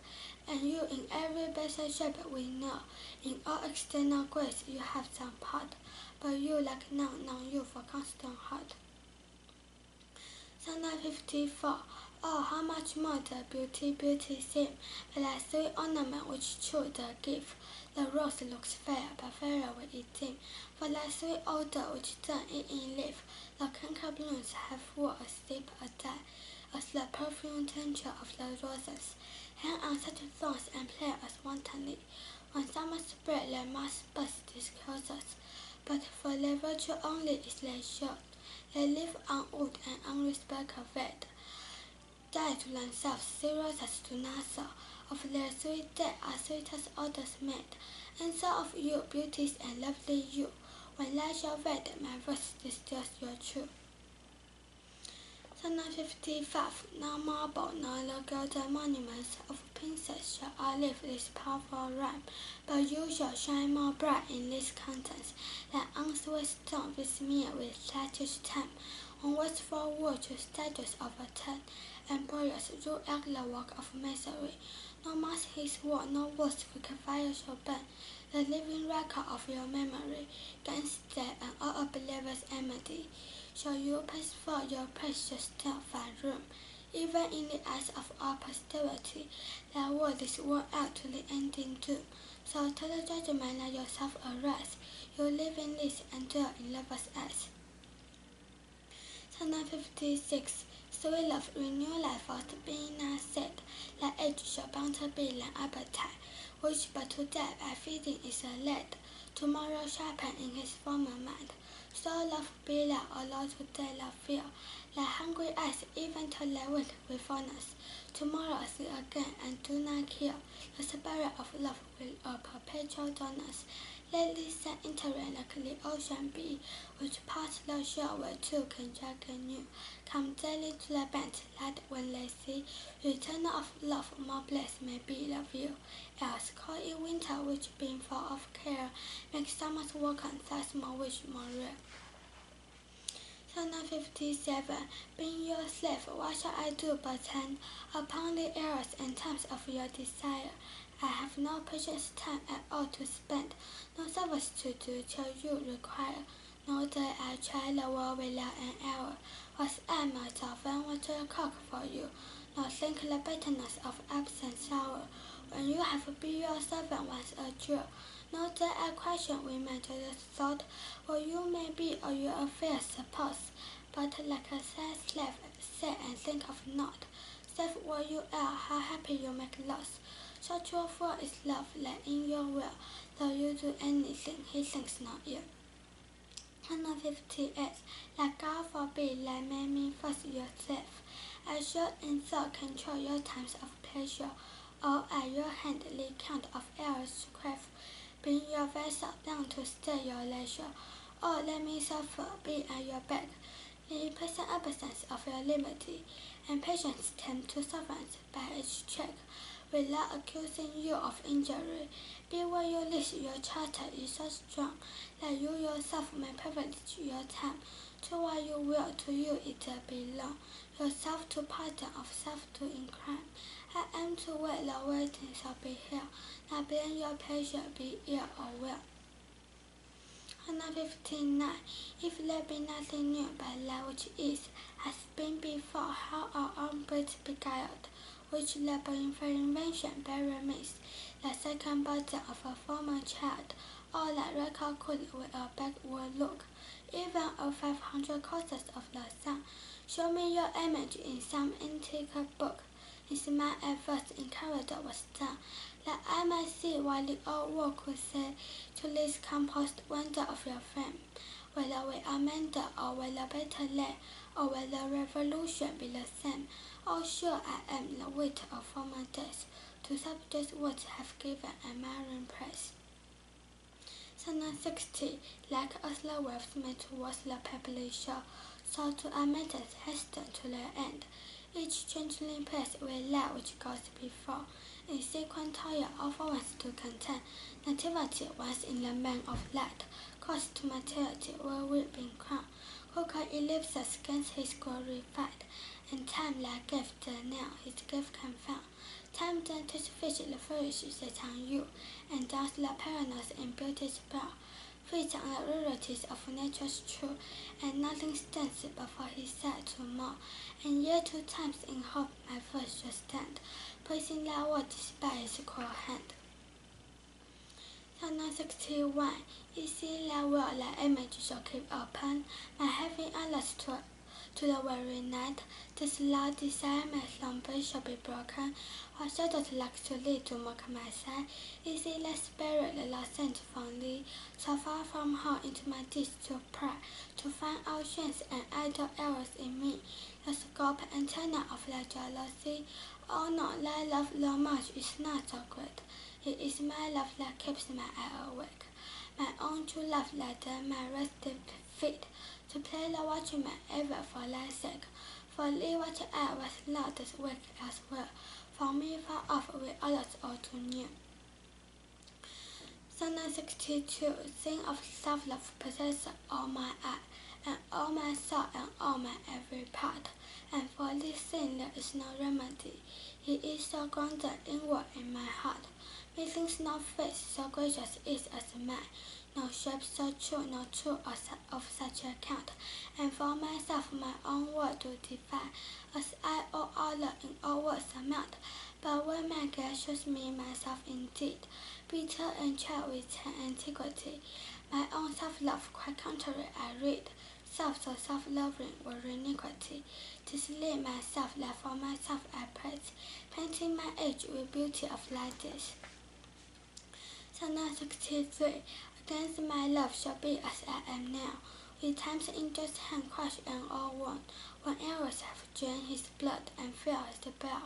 and you in every better shape we know. In all external grace you have some part, but you like none you for constant heart. Psalm 54. Oh, how much more the beauty seem, but that sweet ornament which true the gift. The rose looks fair, but fairer will it seem, for that sweet odor which turn it in leaf. The canker blooms have wore a steep a dye, as the perfume tincture of the roses, hang on such thorns and play as wantonly. When summer spread their mass burst discloses, but for their virtue only is they showed. They live on wood and on respect fed, die to themselves, see roses to nothing. Of their sweet death are sweetest odors made, and so of you, beauties and lovely you. When light shall fade, my verse distills your truth. Psalm 55. No marble, nor the golden monuments of princes shall outlive this powerful rhyme, but you shall shine more bright in these contents than unsweet stone besmeared with lattice time. On wasteful wood to statues overturned, and brothers rule out the work of masonry. No mass his word, no words quick fire shall burn, the living record of your memory, gainst death and all a believer's enmity. Shall you pass for your precious still find room, even in the eyes of all posterity, their word is worn out to the ending doom. So to the judgment let yourself arise, you live in this and dwell in lovers' eyes. Psalm 56. Sweet love, renew life first being not said, that age shall bound to be an appetite, which but to die by feeding is a lead, tomorrow sharpen in his former mind. So love be thou, O Lord, today love feel, thy hungry eyes even to thy wind with fondness. Tomorrow see again and do not kill, the spirit of love will a perpetual donors. Let this sun entering like the ocean be, which parts the shore where two can drag anew. Come daily to the bent, that when they see, return of love more blessed may be the view. Else call it winter which being full of care, make summer's welcome thus more rich, more rare. Psalm 57. Being your slave, what shall I do but tend upon the errors and times of your desire? I have no precious time at all to spend, no service to do till you require. No day I try the world without an hour, was I myself and what to cook for you, nor think the bitterness of absence sour. When you have been your servant once a Jew, no day I question women to the thought, or you may be or your affairs suppose, but like a sad slave, say and think of naught, save what you are, how happy you make loss. So true for is love that in your will, though you do anything, he thinks not you. 158. That God forbid that made me first yourself. I should in thought control your times of pleasure, or at your hand the count of errors to crave. bring your vessel down to stay your leisure. Oh, let me suffer, be at your back, the impatient absence of your liberty, and patience tend to servants by each check, without accusing you of injury. Be where you live, your charter is so strong, that you yourself may privilege your time to what you will, to you it belong, yourself to pardon, of self to incline. I am to wait, the waiting shall be here, not blame your pleasure, be ill or well. 159. If there be nothing new but that which is, has been before, how our own breath beguiled, which labor in fair invention bear remiss, the second burden of a former child, all that record could with a backward look, even of 500 courses of the sun. Show me your image in some antique book. His mind at first in corridor was done, that I might see what the old world could say to this composed wonder of your fame, whether we are mended, or whether better lay, or whether revolution be the same. Oh, sure I am the wit of former days, to subject words have given admiring praise. Sonnet 60. Like us the waves made towards the pebbly shore, so to our matters hasten to their end. Each changeling place with that which goes before, in sequent toil of once to content, nativity once in the man of light, cost to maturity where weeping crown, who can ellipses against his glory fight, and time like gift the nail his gift can found. Time then to fish the flourish set on you, and does the perennials in beauty's brow, feeds on the rarities of nature's true, and nothing stands before his sight to more, and yet 2 times in hope my foot shall stand, praising thy word by his cruel hand. Sonnet 61. You see thy will, thy image shall keep open, my heavy eyelids to the very night, this loud desire my slumber shall be broken, while shadows like to thee to mock my sight. Is it the spirit that I sent from thee, so far from home into my deeds to pry, to find out shams and idle errors in me, the scope and tenor of thy jealousy? Oh no, thy love though much is not so great, it is my love that keeps my eye awake, my own true love that then my restive feet, to play the watchman ever for thy sake. For thee what I was loudest wake as well, for me far off with others all too near. Sonnet 62. Sing of self-love possessor all my eye, and all my soul, and all my every part, and for this sin there is no remedy. He is so grounded inward in my heart, methinks no face so gracious is as mine, no shape so true, no true of such account, and for myself my own word do defy, as I all other in all words amount. But when my God shows me myself indeed, bitter and child with antiquity, my own self-love quite contrary I read, self so self-loving were iniquity. 'Tis thee myself that for myself I praise, painting my age with beauty of ladies. Sonnet 63. Against my love shall be as I am now, with time's injustice hand crushed and all worn, when arrows have drained his blood and filled his brow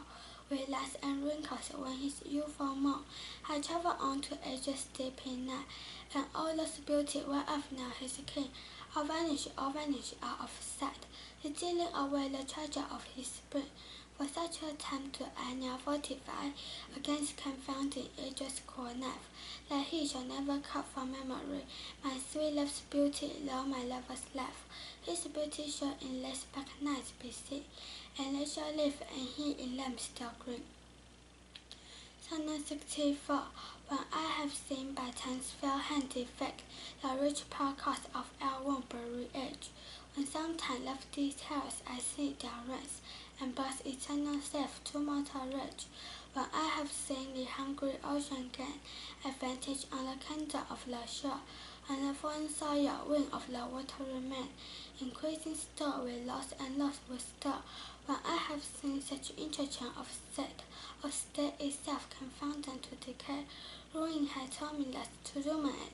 with lines and wrinkles, when his youthful moan had travelled on to age's deeping night, and all those beauty whereof now his king all vanish out of sight, stealing away the treasure of his spring. For such a time do I now fortify against confounding age's cruel knife, that he shall never cut from memory my sweet love's beauty, though my lover's life. His beauty shall in less back nights be seen, and they shall live, and he in them still green. Sonnet 64. When I have seen by time's fair hand defect the rich pearl cost of our Woburn age, when sometime lofty terrace I see their race, and birth's eternal self to mortal rage, when I have seen the hungry ocean gain advantage on the candor of the shore, and the foreign soil wing of the water remain, increasing store with loss and loss with store, when I have seen such interchange of state itself confounded to decay, ruin had told me that to ruminate,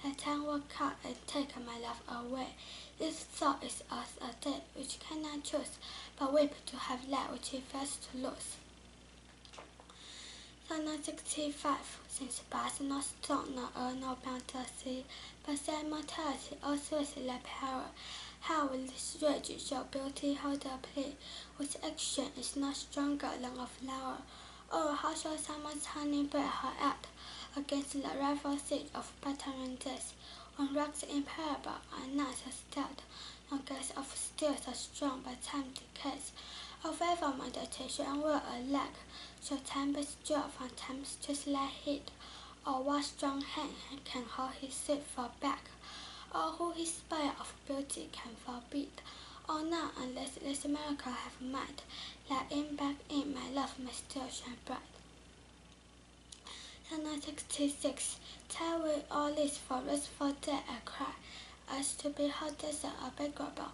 that time will come and take my love away. This thought is as a day which cannot choose, but weep to have that which he fails to lose. Sonnet 65. Since past not strong, nor earn no fantasy, but sad mortality, all Swiss la power. How will this rage show beauty hold a play, which action is not stronger than a flower? Or how shall summer's honey bear her out against the rival siege of battering death, when rocks imperable and nights are stout, no guess of steel so strong by time decays. Of ever meditation will a lack, so time withdraw from time's just like heat, or what strong hand can hold his seat for back, or who his spire of beauty can forbid, or none unless this miracle have might, like in back in my love may still shine bright. Sonnet 66. Tell we all this for restful day I cry, as to behold desert a beggable,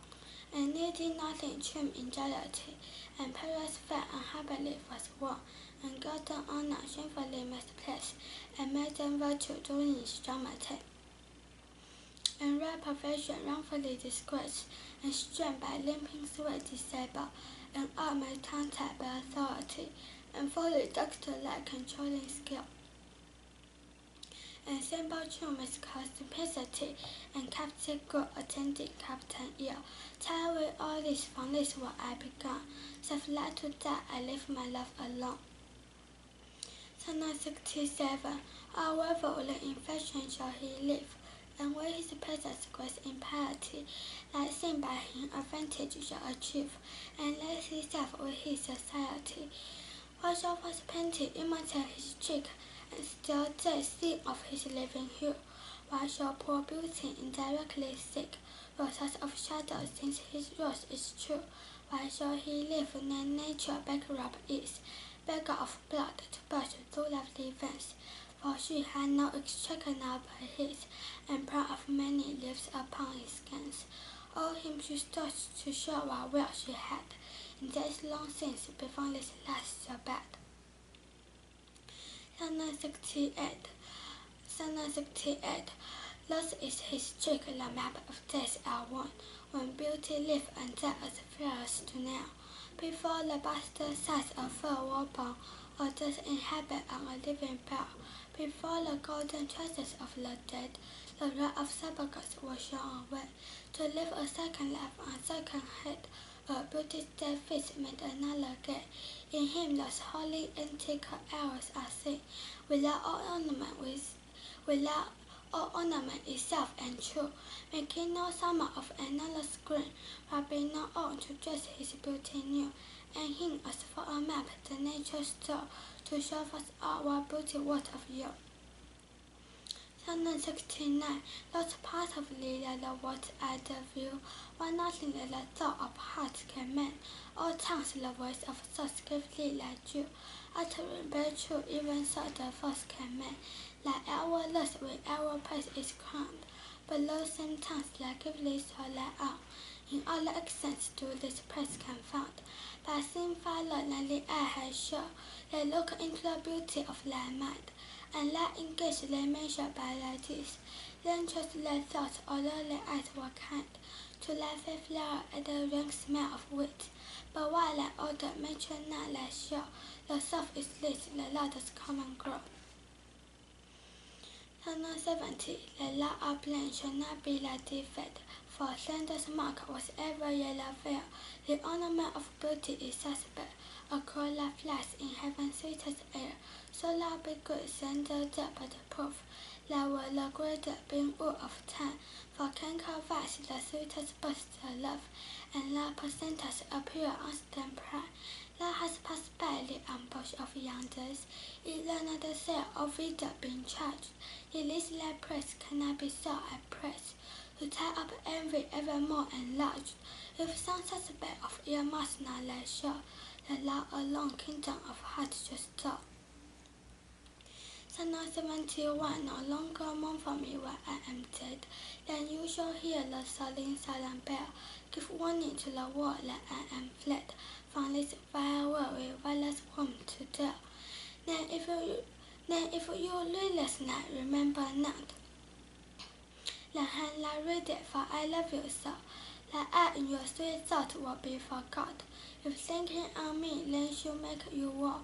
and needing nothing trim in jollity, and Paris fair and happily was won, and golden honor shamefully misplaced, and maiden virtue doing strong matter, and rare perfection wrongfully disgraced, and strained by limping sweat disabled, and art made tongue-tied by authority, and folly doctor like controlling skill, and simple tune miscaused simplicity, and captain good attending captain ill. Tell we all this from this what I begun, self-like to die I leave my love alone. Sonnet 67. However in fashion shall he live, and where his presence grace in piety, like seen by him advantage shall achieve, and let himself with his society. What shall was painted imitate his cheek, and still they see of his living hue? Why shall poor beauty indirectly seek roses of shadow, since his rose is true? Why shall he live near nature bankrupt is, beggar of blood to burst through lovely veins? For she had no exchequer now but his, and proud of many lives upon his scans. All him she stood to show what will she had, in days long since before this last so bad. Sonnet 68. Sonnet 68. Lost is his trick, the map of days are won, when beauty live and die as fairest to now. Before the bastard sights a fair war born, or does inhabit on a living bell. Before the golden traces of the dead, the right of sepulchres was shown away, to live a second life on second head. Beauty's dead feet made another gate. In him those holy antique hours are seen, without all ornament itself and true, making no summer of another screen, rubbing no on to dress his beauty new, and him as for a map the nature stole, to show us all what beauty was of you. Sonnet 69. Lost part of Lila, the words at the view, while nothing that the thought of heart can mend. All tongues the voice of thoughts give Lila due, uttering very true, even so the voice can mend. Like our lust with our praise is crowned, but those same tongues like give Lila like out. In all the accents do this praise can found, but seeing follow than the eye has shown, they look into the beauty of thy mind, and like engage they measure by thy deeds, then trust their thoughts, although their eyes were kind, to thy fair flower at the rank smell of wit. But while thy odor mature not thy show, the soft is lit, the loudest common grow. Sonnet 70. The law of blame shall not be thy defect, for slender's mark was ever yellow veil. The ornament of beauty is suspect, a cold that flies in heaven's sweetest air. So loud be good, slender dead but proof, that were the greater being wood of time, for canker vice the sweetest burst of love, and thou presentest a pure instant pride. Thou hast passed by the ambush of young days, it learned the sale of reader being charged, yet this thy praise cannot be so I praise, to tie up envy evermore enlarged, if some suspect of ill must not thy show, that thou alone kingdom of heart should store. Sonnet 71. No longer mourn for me while I am dead, then you shall hear the solemn silent bell, give warning to the world that I am fled from this vile world with wireless room to dwell. Then if you readless night remember not, then hand I read it, for I love you so, that I in your sweet thought will be forgot. If thinking on me then should make you war,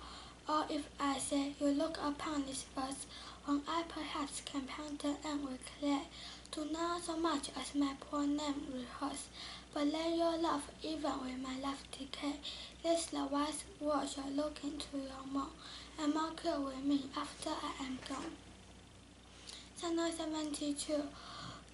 Or if I say you look upon this verse, when I perhaps can ponder and recall, do not so much as my poor name rehearse, but let your love even with my life decay. This the wise word shall look into your mouth, and mock you with me after I am gone. Psalm 72.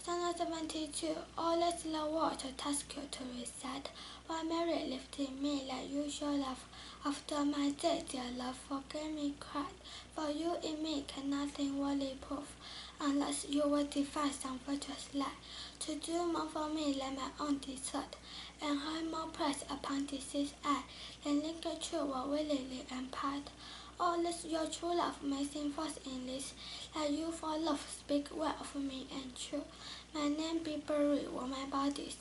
Psalm 72. All let the water task you to recite, while Mary lifted me like you shall love. After my death, dear love, forgive me, cried, for you in me can nothing worldly prove, unless you will define some virtuous lie, to do more for me than my own desert, and have more praise upon deceased eye, than linger true will willingly impart. Oh, let your true love may sing forth in this, that you for love speak well of me and true. My name be buried with my bodies,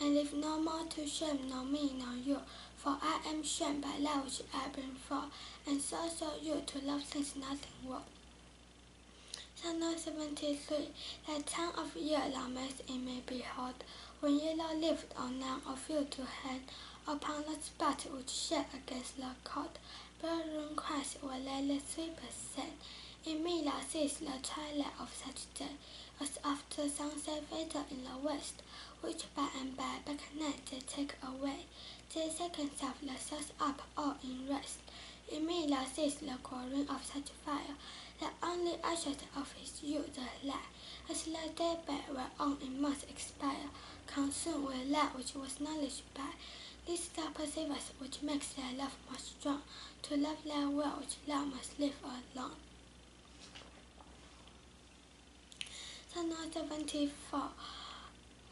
and live no more to shame nor me nor you, for I am shamed by that which I bring forth, and so shall you to love things nothing worth. Psalm 73. The time of year laments it may behold, when yellow leaves on none of you to hand, upon the spot which shed against the court, brethren Christ will let the sweepers send. In me thou seest the twilight of such day, as after sunset faded in the west, which by and by night they take away. They seconds of the souls up all in rest. In me thou seest the quarrel of such fire, the only ashes of his youth the light, as the daybreak whereon it must expire, consumed with that which was knowledge by. This thou perceivest which makes thy love more strong, to love thy will which thou must live alone. Psalm 74.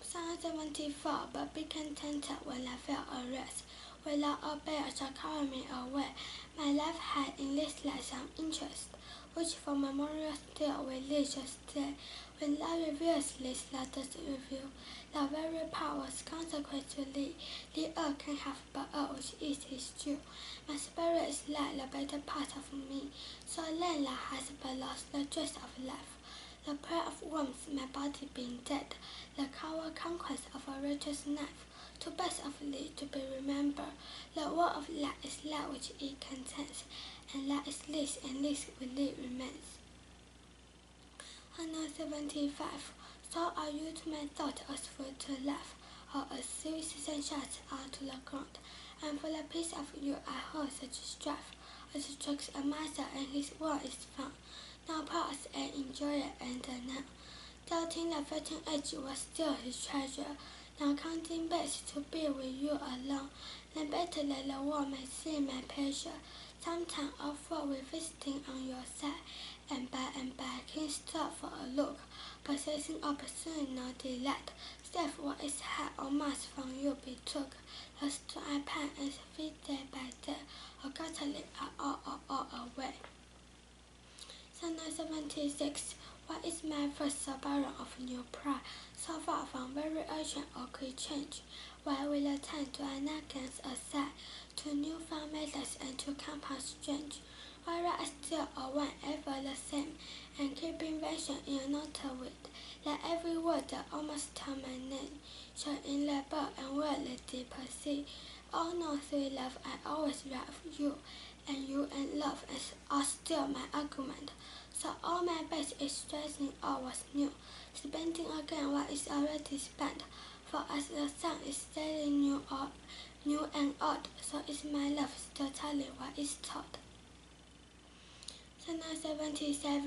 Psalm 74. But be contented when I feel a rest, without a bear shall carry me away. My life had in this life some interest, which for memorial still with leisure stay. When thou revealest this, thou dost reveal the very powers consecrate to thee. The earth can have but which is his due. My spirit is like the better part of me, so then thou hast but lost the gist of life. The prayer of warmth, my body being dead, the coward conquest of a righteous knife, to best of thee to be remembered. The word of life is that which it contains, and that is least, and least with thee remains. 175. So are you to my thought as food to life, or as series sunshines are to the ground, and for the peace of you I hold such strife, as strikes a master and his word is found. Now pause and enjoy it and now. Doubting the fleeting age was still his treasure, now counting best to be with you alone, then better that the world may see my pleasure. Sometime I'll fall with visiting on your side, and by can stop for a look, possessing or pursuing no delight, save what is hard or must from you be took. Thus do I pine and feed day by day, or utterly are all away. Psalm 76. What is my first so barren of new pride, so far from very urgent or quick change? Why will the time do I not glance aside, to new found methods and to compounds strange? Why write I still or one ever the same, and keep invention in a note wit, that every word that almost tell my name, shall in labor and word the deeper see. Oh no, through love I always write of you, and you and love are still my argument. So all my best is stressing all was new, spending again what is already spent. For as the sun is daily new and odd, so is my love still telling what is taught. Psalm 77.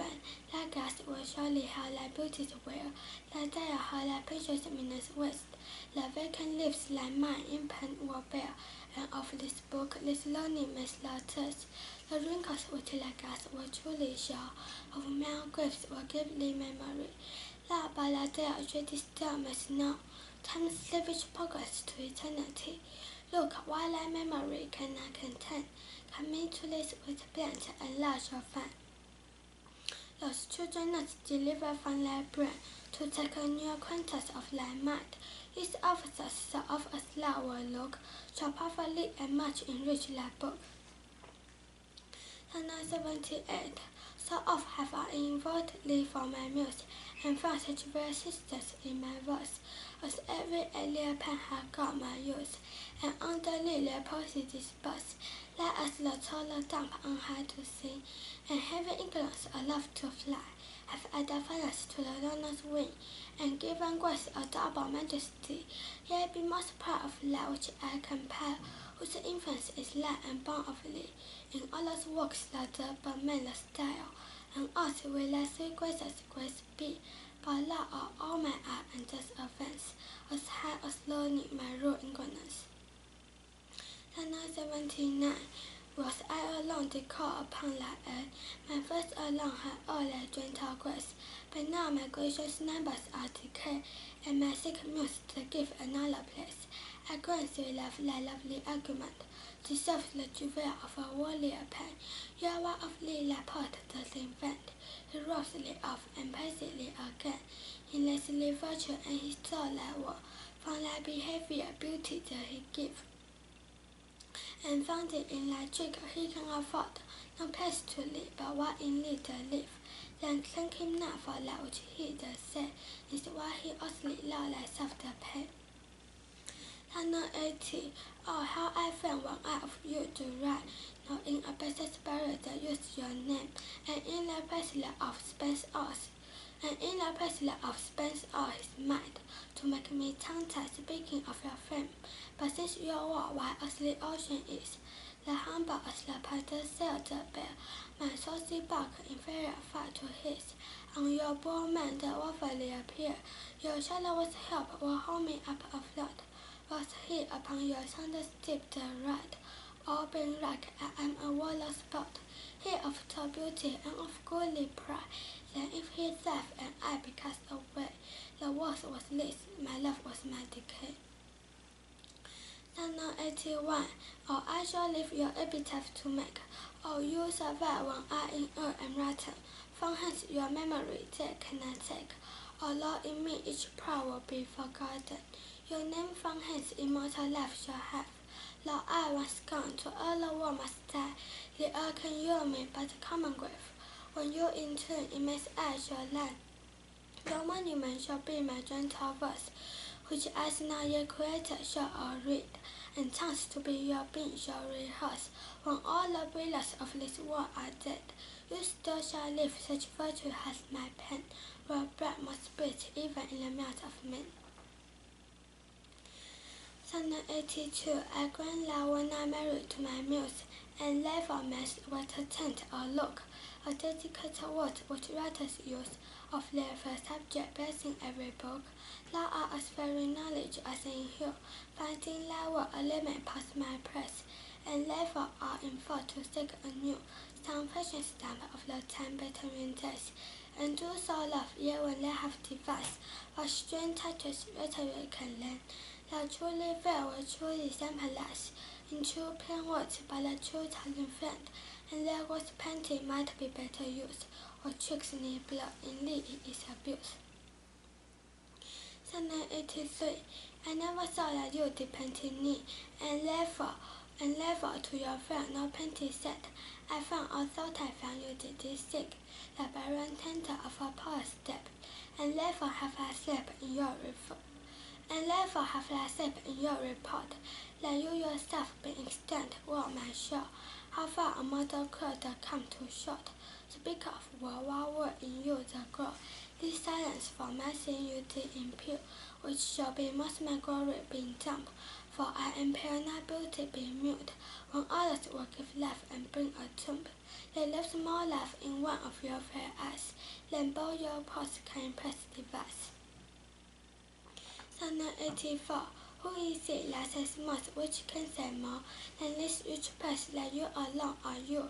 Thy glass will surely how thy beauties will, thy dire how thy precious meanness waste. The vacant lips like mine in pen will bear, and of this book this loneliness slaughters. The wrinkles which thy glass will truly show, of my griefs will give thee memory. Thou by the day of dread still must know, time's savage progress to eternity. Look, while thy memory cannot contain, commit to this with blunt and large of fan. Those children not delivered from thy brain, to take a new acquaintance of thy mind. These officers, so oft as thou will look, shall perfectly and much enrich thy book. Psalm 78. So oft have I inwardly for my muse, and found such rare sisters in my verse, as every earlier pen had got my use, and underly their poesy disperse, let us the taller damp on high to sing, and heavy England's a love to fly, have added feathers to the learner's wing, and given grace a double majesty, yet be most proud of that which I compare, whose influence is light and born of thee, in all those works that but men the style, and us will let three grace as grace be, but thou art all my art and just offense, as high as lowly my rule in goodness. 79 was I alone to call upon thy aid, my first alone had all thy gentle grace, but now my gracious numbers are decayed, and my sick muse to give another place. I grant thee love thy lovely argument, to serve the travail of a warrior pen. You are one of thee thy poet does invent, he robs thee off and praises thee again. He lets thee virtue and he stole thy word, from thy behavior beauty does he give. And found it in thy trick he can afford, no place to thee, but what in thee to live. Then thank him not for that which he does say, is why he also allow thyself to pay. 80. Oh, how I found one eye of you to write, now in a better spirit to use your name, and in the president of Spence us, and in the president of Spence all his mind, to make me tongue-tied speaking of your fame. But since your word wide as the ocean is, the humble as the paddle sail the bear, my saucy bark inferior far to his, and your bold man that woefully appear, your shadowless help will hold me up afloat. Was he upon your thunder steep to ride, all being like I am a warless spot, he of tall beauty and of goodly pride, then if he laughed and I be cast away, the worst was least, my love was my decay. 81. Oh, I shall leave your epitaph to make, oh, you survive when I in earth am rotten, from hence your memory they cannot take, although in me each proud will be forgotten. Your name from hence immortal life shall have, though I once gone to all the world must die, the earth can yield me but a common grave, when you in turn immense eyes shall land. Your monument shall be my gentle verse, which eyes not yet created shall all read, and tongues to be your being shall rehearse, when all the breathers of this world are dead. You still shall live, such virtue has my pen, where breath must beat even in the mouth of men. 82. I grant thou when I married to my muse, and therefore must what a tent or look, a dedicated word which writers use, of their first subject blessing every book. Thou art as very knowledge as in hue, finding thy word a limit past my praise, and therefore are in fault to seek anew some fashion stamp of the time between days, and do so love, yet when they have devised what strange touches rhetoric can lend. The truly fair will truly symbolize in true plain words by the true telling friend, and there was plenty might be better used, or tricks in the blood in thee it is abuse. 83. I never saw that you depend in me, and therefore to your friend no plenty said. I found all thought I found you did seek, the barren tender of a poor step, and therefore have I slept in your report. That you yourself be extant were my shore, how far a mortal could come too short. Speak of war in you the grow, this silence for my sin you did impute, which shall be most my glory being dumb, for I impel not beauty be mute, when others will give life and bring a tomb. They left more life in one of your fair eyes, than both your paws can impress device. 84. Who is it that says most, which can say more than this which pass that you alone are you,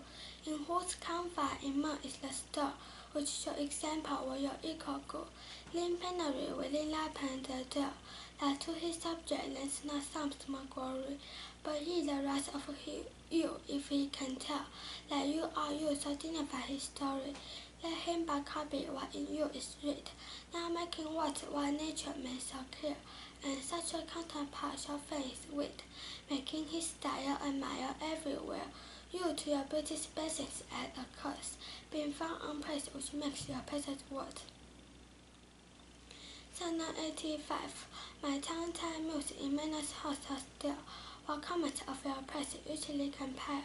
in whose comfort in more is the store, which show example will your equal go, lean penury within thy pen the dwell, that to his subject lends not some small glory, but he the rise of you, if he can tell that you are you, so dignify his story. Let him but copy what in you is writ, now making what nature made so clear, and such a counterpart shall fail his wit, making his style admire everywhere, You to your British basics at a cost, being found on place which makes your present worth. Sonnet 85. My tongue time moves in menace hostile still, while comments of your press usually compare.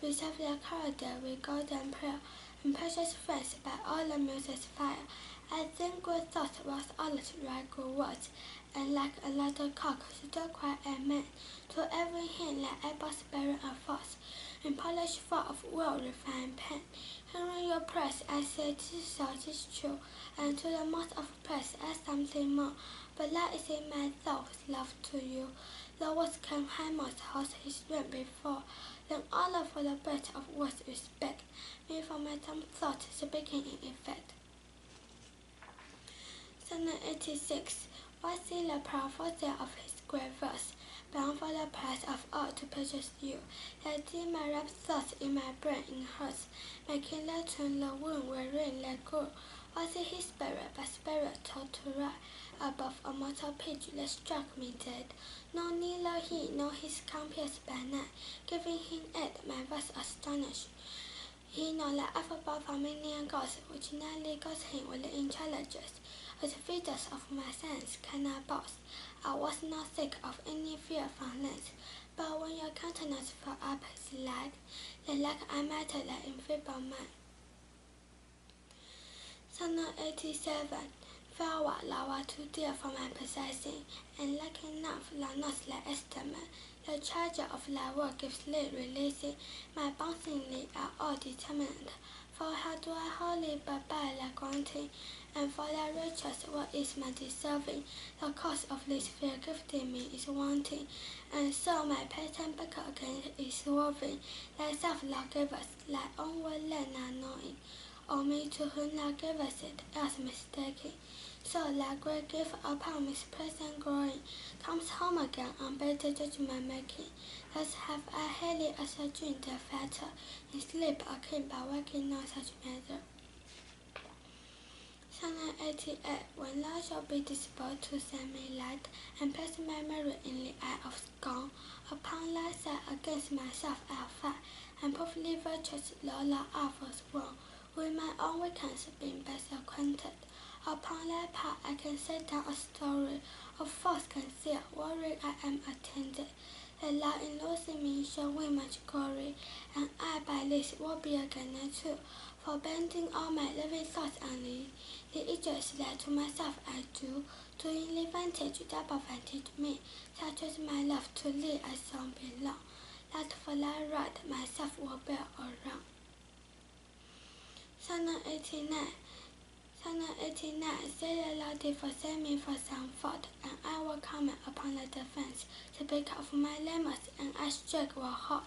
Reserve the corridor with golden prayer, and precious friends by all the muses fire. I think good thoughts was always right good words, and like a little cock still cry amen to every hymn like apples bearing a force, in polished form of well-refined pen. Hearing your praise, I say this so, this true, and to the most of praise add something more. But that is in my thoughts, love to you. The words can high most host his strength before, then all for the breath of words respect, me for my tongue thought speaking in effect. Sonnet 86. Why see the proud for of his great verse, bound for the price of all to purchase you, that deep my rapt thoughts in my brain in hurts, making the tune the wound wherein let go. Why see his spirit, but spirit taught to ride above a mortal pitch that struck me dead. No neither he nor his compeers by night, giving him aid, my verse astonished. He nor the affable familiar gods, which nightly goes him with the intelligence, as feeders of my sense cannot boast. I was not sick of any fear from length, but when your countenance fell up his light, then like I mattered that enfeebled mind. Sonnet 87. Farewell, thou art too dear for my possessing, and like enough thou knowst thy estimate. The charger of thy word gives late releasing, my bouncingly are all determined. For how do I wholly but by thy granting, and for thy riches what is my deserving? The cause of this fear gifted me is wanting, and so my patent buckle against is swerving. Thyself thou givest, thy own word let not knowing. O me to whom thou givest it, else mistaking. So thy great gift upon misplaced growing comes home again on better judgment making. Thus have I hailed it as a dream the fatter, in sleep akin by waking no such measure. Sonnet 88. When thou shalt be disposed to send me light, and place my memory in the eye of scorn, upon thy side against myself I'll fight, and prove thee virtuous though thou art forsworn. With my own weakness being best acquainted, upon thy part I can set down a story of false concealed, wherein I am attended, that thou in losing me shall win much glory, and I by this will be a gainer too, for bending all my living thoughts on thee, the injuries that to myself I do, doing thee vantage double vantage me, such as my love to thee I so belong, that for thy right myself will bear all wrong. Sonnet 89. Sonnet 89. Say that thou did forsake me for some fault, and I will comment upon the defense, speak of my lemurs, and I strike will halt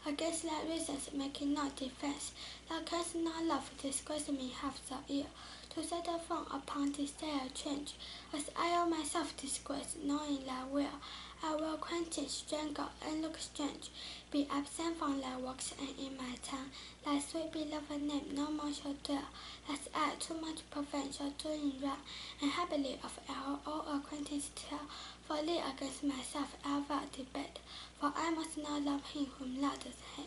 against thy reasons, making no defense. Thou canst not love disgrace me half so ill, to set the throne upon this day of change, as I owe myself disgrace, knowing thy will. I will quench, strangle, and look strange, be absent from thy works and in my tongue. Thy sweet beloved name no more shall dwell, lest I too much provincial doing wrong, and happily of our old acquaintance tell. For thee against myself I'll vow debate, for I must not love him whom thou dost hate.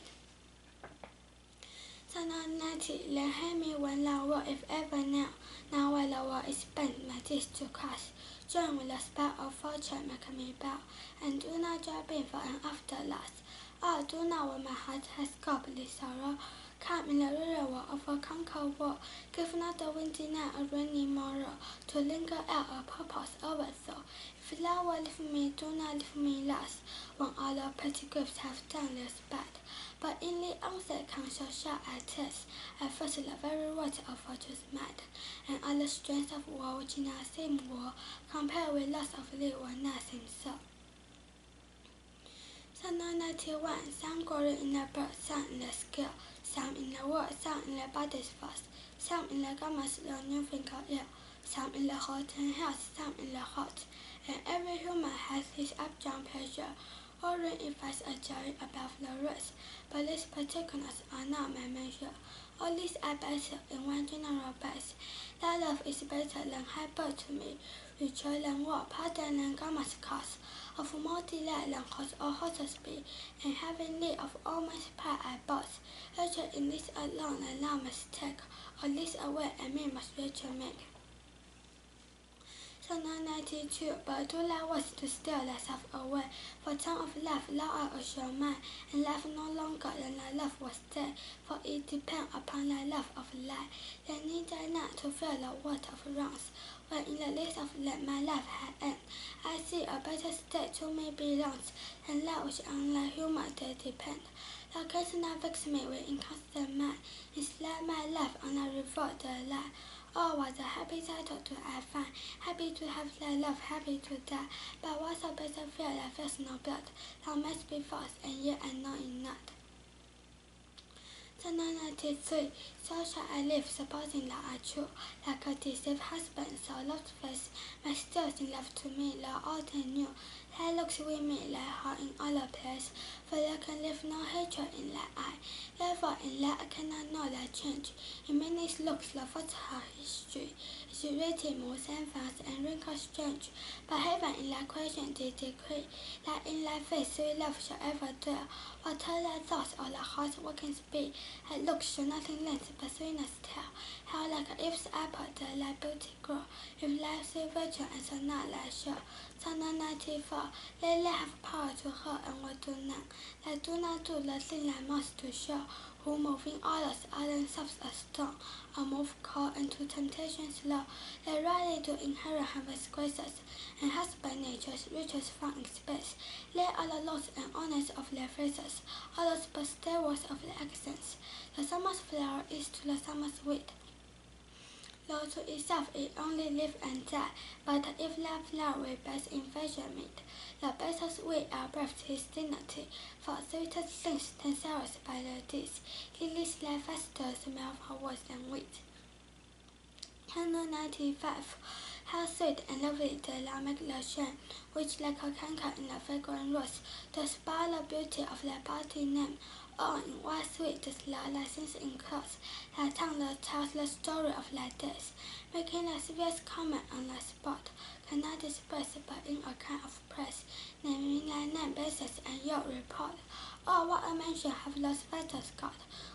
Sonnet 90. Then hate me when thou wilt, if ever now while the world is spent, my teeth to cast. Join with the spell of fortune, make me bow, and do not drop in for an afterlast. Oh, do not when my heart has gulped this sorrow, come in the river of a conquered world, give not the windy night a rainy morrow, to linger out a purpose overthrow. If thou wilt leave me, do not leave me last, when all the petty griefs have done their spite. But in the onset counsel shall I test, I first the very words of virtue's might, and all the strength of war which now seem war, compared with loss of thee will not seem so. Sonnet 91. Some glory in the birth, some in the skill, some in the word, some in the body's force, some in the garments the new finger ill, some in the heart and health, some in the heart, and every human has his upjohn pleasure, All rain effects are jarring above the rest, but these particulars are not my measure. All these are better in one general base. That love is better than hyper to me, richer than war, pardon than gamma's cause, of more delight than horse or horses be, and having need of all my supply I boast. Urgent in this alone and thou must take, or this away and me must Rachel make. Psalm 92, but do thou wast to steal thyself away, for time of life thou art a sure man, and life no longer than thy love was dead, for it depend upon thy love of life. Then need I not to fear the water of wrongs, when in the list of let my life had end. I see a better state to me belongs, than that which on thy humour they depend. Thou canst not vex me with inconstant mind, and slay my life on thy revolt the lie. Oh, what a happy title do I find, happy to have thy love, happy to die. But what's a better fear that feels no blood? Thou mayst be false, and yet I know it not. Psalm 93, so shall I live, supposing thou art true, like a deceived husband, so loved face, my still in love to me, thou all they knew. Thy looks with me, thy heart in other place, for there can live no hatred in thy eye. Therefore in that I cannot know thy change. In many looks the thoughts her history, is written moves and fast and wrinkles strange. But heaven in thy creation did decree, that in thy face sweet love shall ever dwell. Whatever thy thoughts or thy heart's workings be, thy looks shall nothing lend but sweetness tell. How like a Eve's apple doth thy beauty grow, if life's sweet virtue and so not thy show. Psalm 94, let have power to hurt and what do none. They do not do the thing thou must to show, who moving others are themselves a stone, or move cold into temptation slow. They rightly do inherit heaven's graces, and has by nature's riches found in space. They are the lords and honors of their faces, others but still words of their accents. The summer's flower is to the summer's wheat, though to itself it only live and die, but if that flower bears in fashion meet, the bear's wheat outbreathed his dignity, for sweeter things than sours by their deeds. Lilies lie faster smell of her words than wheat. Psalm 95, how sweet and lovely the thou make the shame, which like a canker in the fragrant rose, does spoil the beauty of thy body name. Oh, in what sweet does thou thy sins enclose, thy tongue that tells the story of thy days, making the severest comment on thy spot, cannot express but in a kind of praise, naming thy name basis and your report. Oh, what a mansion have those fetters got,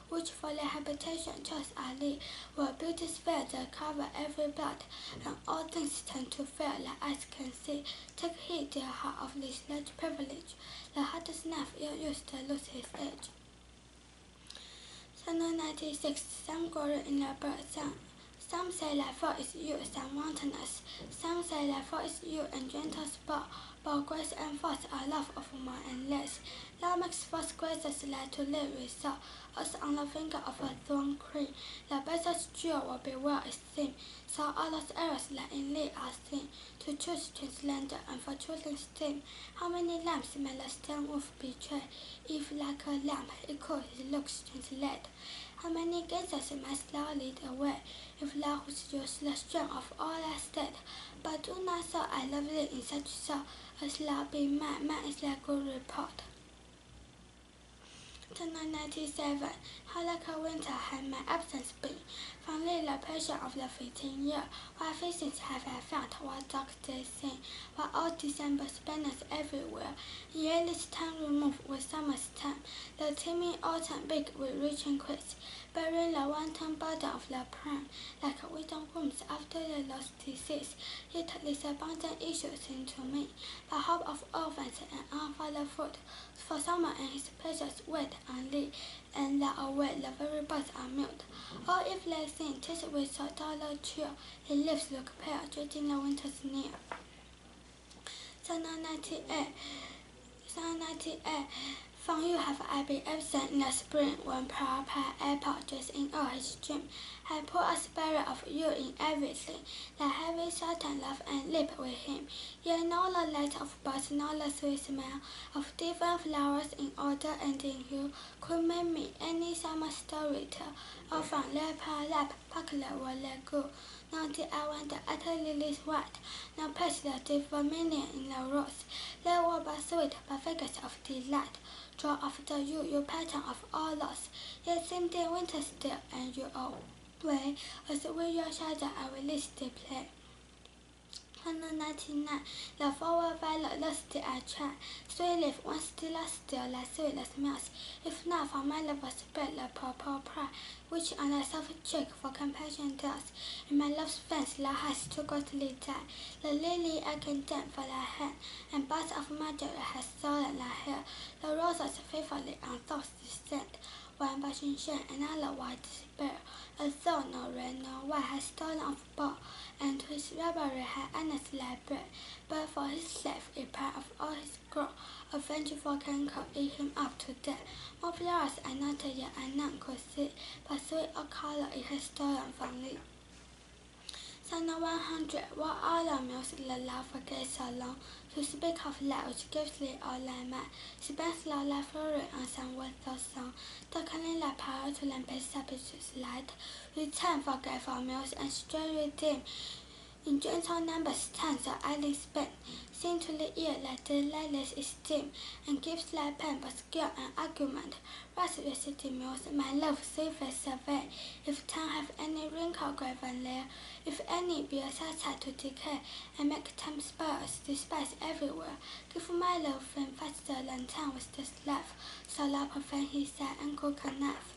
which for their habitation chose are thee, where beauty's veil doth cover every blot, and all things tend to fair thy eyes can see. Take heed, dear heart, of this large privilege, the hardest knife ill used to lose his edge. Psalm 96, some glory in the bird song. Some say thy fault is you, some wantonness. Some say thy fault is you and gentle sport. Both grace and force are love of more and less. Thou makest false graces lie to live result, as on the finger of a thorn queen. The bestest jewel will be well esteemed, so all those errors that in thee are seen. To choose translander and for choosing steam. How many lamps may the stern wolf betray, if like a lamp it could his looks translate? How many gazers must thou lead away, if thou wouldst use the strength of all thy state? But do not so I love thee in such so, as thou be mine is thy good report. Psalm 97, how like a winter had my absence been, from thee the pressure of the fleeting year. What faces have I found, what dark days seen, what old December's banners everywhere, yea this time removed with summer's time, the teeming autumn big with reaching quits, bearing the wanton burden of the prime, like widow wombs after the lost disease, yet this abundant issue seemed to me, the hope of orphans and unfathered fruit, for summer and his pleasures wait on thee, and thou await the very birds are mute. Oh, if they sing, 'tis with so dull a chill, the leaves look pale, dreading the winter's near. Psalm 98, From you have I been absent in the spring, when proper apple just in all his dream. I pour a spirit of you in everything, that heavy certain love and leap with him. Yet know the light of birds, know the sweet smell of different flowers in order and in hue, could make me any summer story tell, or from lap, popular or let go. Now did I want the utter lily's white, now patch the deep vermilion in the rose. There were but sweet, but figures of delight, draw after you, your pattern of all loss. Yet seem dear winter still, and you away, as with your shadow I release the play. 199. The forward violet lusty I try. Sweet leaf, one still like sweetless smells. If not for my love was spread like purple pride, which on a soft cheek for compassion does. In my love's fence, thou hast too godly died. The lily I condemn for thy hand, and buds of magic has stolen thy hair. The roses faithfully on thoughts descend, one blushing shame, another white despair. As though no rain nor white has stolen off ball, and to his robbery had honestly bred. But for his life, a part of all his growth, a vengeful canker eat him up to death. More flowers I noted yet I none could see, but sweet a color it has stolen from thee. Son of 100, what all the mills the love forgets so long, to speak of light which gives thee all thy might. She bends low like flowering on some worthless song, darkening thy power to lend perceptuous light. Return forgetful mills and stray redeem, in gentle numbers times are idly spent. Sing to the ear like delightless esteem, and gives thy pen but skill and argument. Rise with city mills, my love safest survey. If time have any wrinkle graven there, if any be a satire to decay, and make time spurs, despise everywhere. Give my love fame faster than time with this life, so loud profane he said and cook a knife.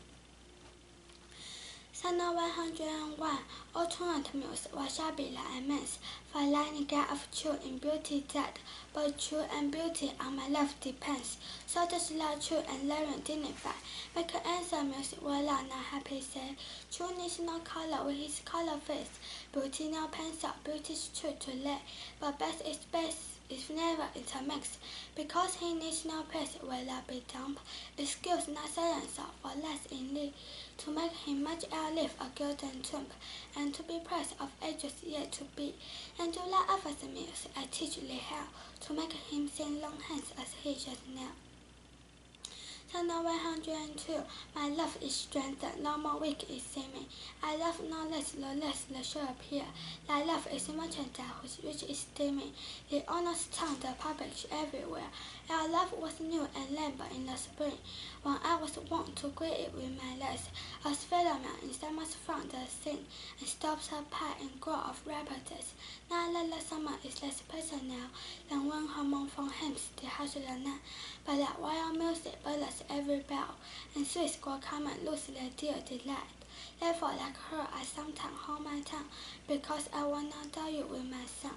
Son of 101, all truant mills, what shall be like immense, for lining gap of truth in beauty dead, but truth and beauty on my love depends. So does love truth and learn dignify, make an answer mills, well not happy say, truth needs no color with his color face, beauty no pencil, beauty's truth to lay, but best is best is never intermixed, because he needs no praise will that be dump, excuse not silence for less in thee, to make him much outlive a golden tomb, and to be praised of ages yet to be, and to let others muse, I teach thee how, to make him sing long hence as he just now. Son of 102, my love is strengthened, no more weak is seeming. I love no less the sure appear. Thy love is merchandise whose rich is steaming. The honest tongue, the public everywhere. Our love was new and lamber in the spring, when I was wont to greet it with my lips. As Philomel in summer's front does sing, and stops her pie in grow of rapidness. Now the summer is less personal than when her mournful hymns the hush of the night. But that wild music bursts every bell, and sweet squall come and lose their dear delight. Therefore, like her, I sometimes hold my tongue, because I will not dull you with my song.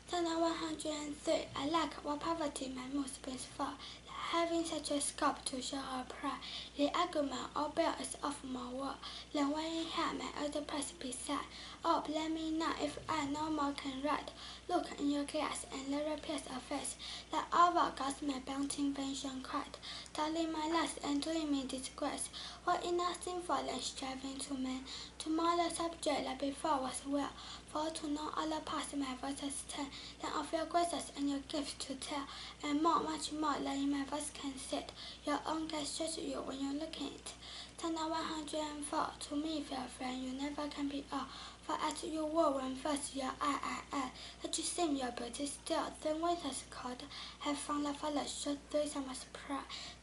Son of 103, I like what poverty my mood springs for, having such a scope to show her pride. The argument all bear is of more war than when he had my elder price beside. Oh, blame me not if I no more can write. Look in your glass and let her pierce a face, that all our gods my bounty invention cried, darling my last and doing me disgrace. What in nothing for than striving to mend, to mar the subject that before was well, for to know other parts my voices turn, than of your graces and your gifts to tell, and more, much more than in my voice can sit, your own gaze stretch you when you're looking it. Son of 104, to me, fair friend, you never can be all, for at your word when first your I, that you seem your beauty still, then winter's cold, have found the father short 3 summers pride,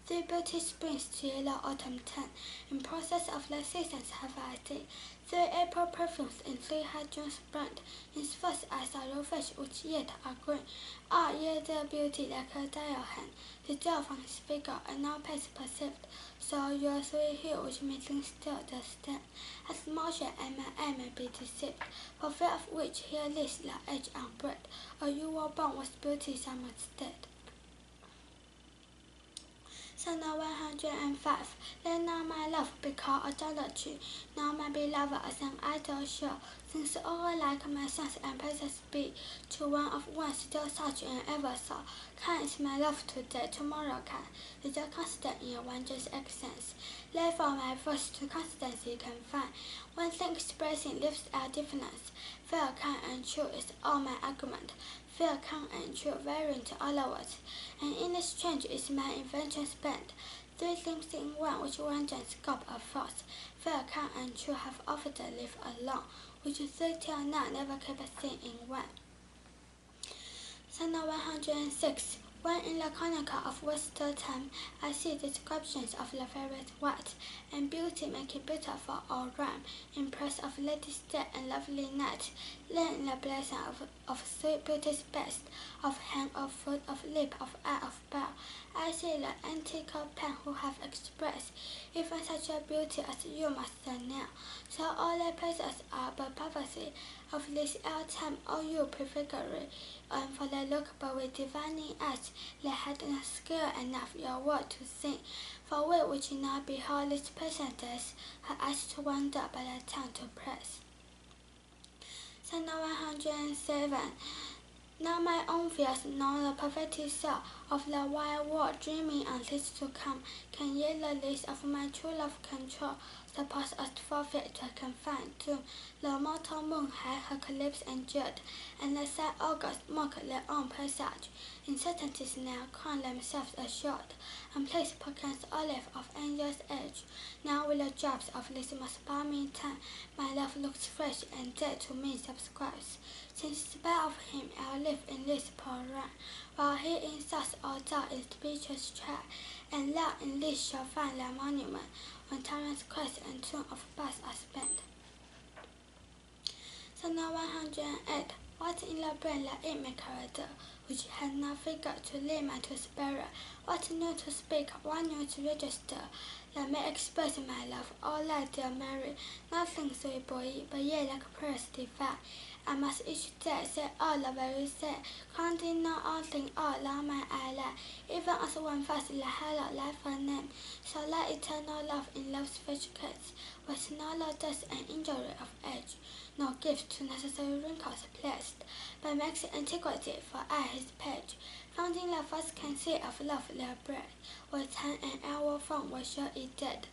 3 beauty springs to yellow autumn turn, in process of the seasons have I thee, 3 April perfumes in 3 hot Junes burnt, in first I saw your fish which yet are green, all yet their beauty like a dial hand, the joy from his figure and now pace perceived, so your sweet hue which methinks still does stand, has motion and my eye may be deceived, for fear of which here lives the age unbred, or you were born with beauty summer's dead. Psalm 105. Let not my love be called idolatry, nor my beloved as an idol show. Since all like my sons and praises be, to one of one still such and ever so. Kind is my love today, tomorrow kind, is a constant in wondrous accents. Therefore my voice to constancy confine, one thing expressing lifts our difference. Fair, kind, and true is all my argument. Fair, kind, and true, varying to other words, and in the strange is my invention spent. Three things in one, which range and scope of force. Fair, kind, and true have often lived alone, which three till now never kept a thing in one. Psalm 106. When in the chronicle of Western time, I see descriptions of the fairest white, and beauty make it beautiful all round, in praise of lady's day and lovely night, then in the blessing of sweet beauty's best, of hand, of foot, of lip, of eye, of brow, I see the antique pen who have expressed, even such a beauty as you master now. So all the praises are but prophecy of this our time, all you prefiguring, and for the look but with divining eyes, they had not skill enough your word to sing. For we which now behold these presenters, her eyes to wonder, but the tongue to praise. Psalm 107. Now my own fears, nor the prophetic soul of the wild world dreaming on things to come, can yet the list of my true love control, suppose us forfeit to a confined tomb. The mortal moon had her eclipse endured, and the sad augurs mock their own presage. Uncertainties now crown themselves assured, and place against olive of angels' age. Now with the drops of this most balmy time, my love looks fresh and dead to me subscribes. Since spite of him I'll live in this poor run, while he in thoughts or doubt in speechless try, and thou in this shall find thy monument, when tyrant's quest and tomb of past are spent. Psalm 108. What in the brain that it may corridor, which had no figure to lead man to spirit, what new to speak, what new to register, that may express my love, all like dear Mary, nothing sweet boy, but yet like prayers divine. I must each day say all the very say, counting not all things all along my eye lie, even as one fast the hallowed life her name, so like eternal love in love's fetch case, with no law death and injury of age, no gift to necessary wrinkles placed, but makes antiquity for I his page, founding the first can see of love their breath, with time and hour from was sure it dead.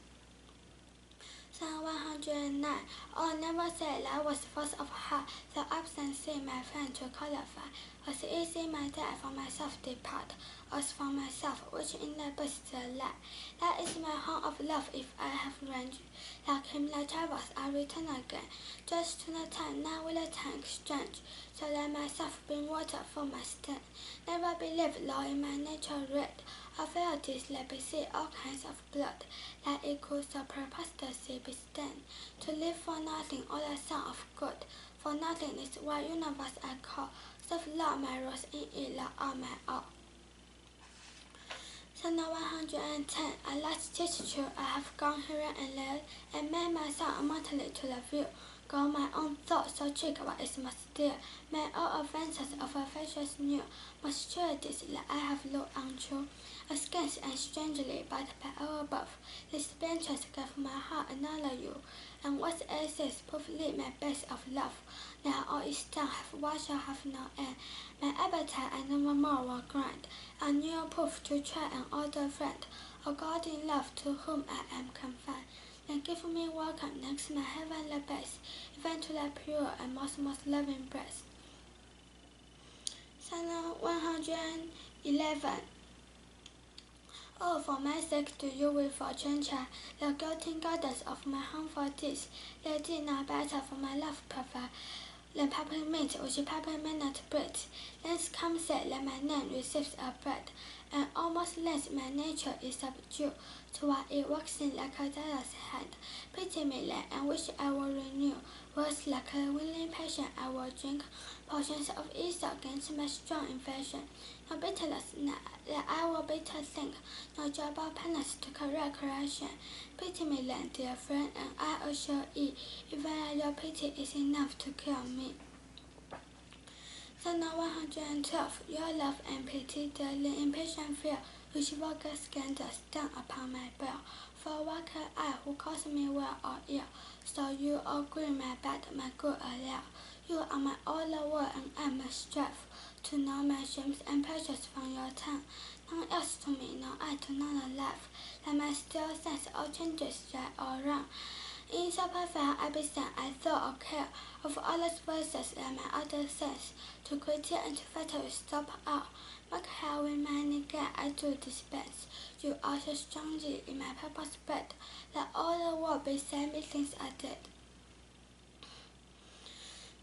Psalm 109. Oh, never say I was force of heart, the absent see my friend to qualify, as easy my day for myself depart, as for myself which in the best lie. That is my home of love if I have range, like him that travels I return again, just to the time now will the time exchange, so that myself bring water for my stand. Never believe law in my nature red, of frailties let be see all kinds of blood, that equals the preposterously be stand, to live for nothing all the sum of good, for nothing is what universe I call, self-love my rose in it like all my all. Psalm 110. At last tis true, I have gone here and there, and made myself immortally to the view, go my own thoughts so trick what is most dear, may all offences of affections new, most sureties that I have looked untrue, askance and strangely, but by our above, this benches gave my heart another you, and what else is proof lead my best of love, now all is done, have what shall have no end, my appetite I never more will grant, a new proof to try an older friend, a God in love to whom I am confined, then give me welcome next my heavenly best, even to the pure and most loving breast. Psalm 111. Oh, for my sake do you with fortune try, the guilty goddess of my harmful deeds, they did not better for my love provide, than peppermint which peppermint not breed, thence come say that my name receives a bread, and almost less my nature is subdued, to what it works in like a jealous hand, pity me then, and wish I will renew, words like a willing patient I will drink, potions of ease against my strong infection, no bitterness that I will bitter think, no job of penance to correct correction, pity me then, dear friend, and I assure ye, even your pity is enough to cure me. Psalm 112. Your love and pity, daily impatient fear, which vulgar scandals down upon my brow. For what can I, who calls me well or ill? So you all agree my bad, my good allow. You are my all the world, and I must strive to know my shames and pleasures from your tongue. None else to me, nor I to none alive. That my still sense all changes right or wrong. In supper fair I began, I thought or care of others' voices and my other sense. To critique and to flattery stop out. Mark how in my neglect I do dispense. You are so strongly in my purpose spread. Let all the world beside me things I did.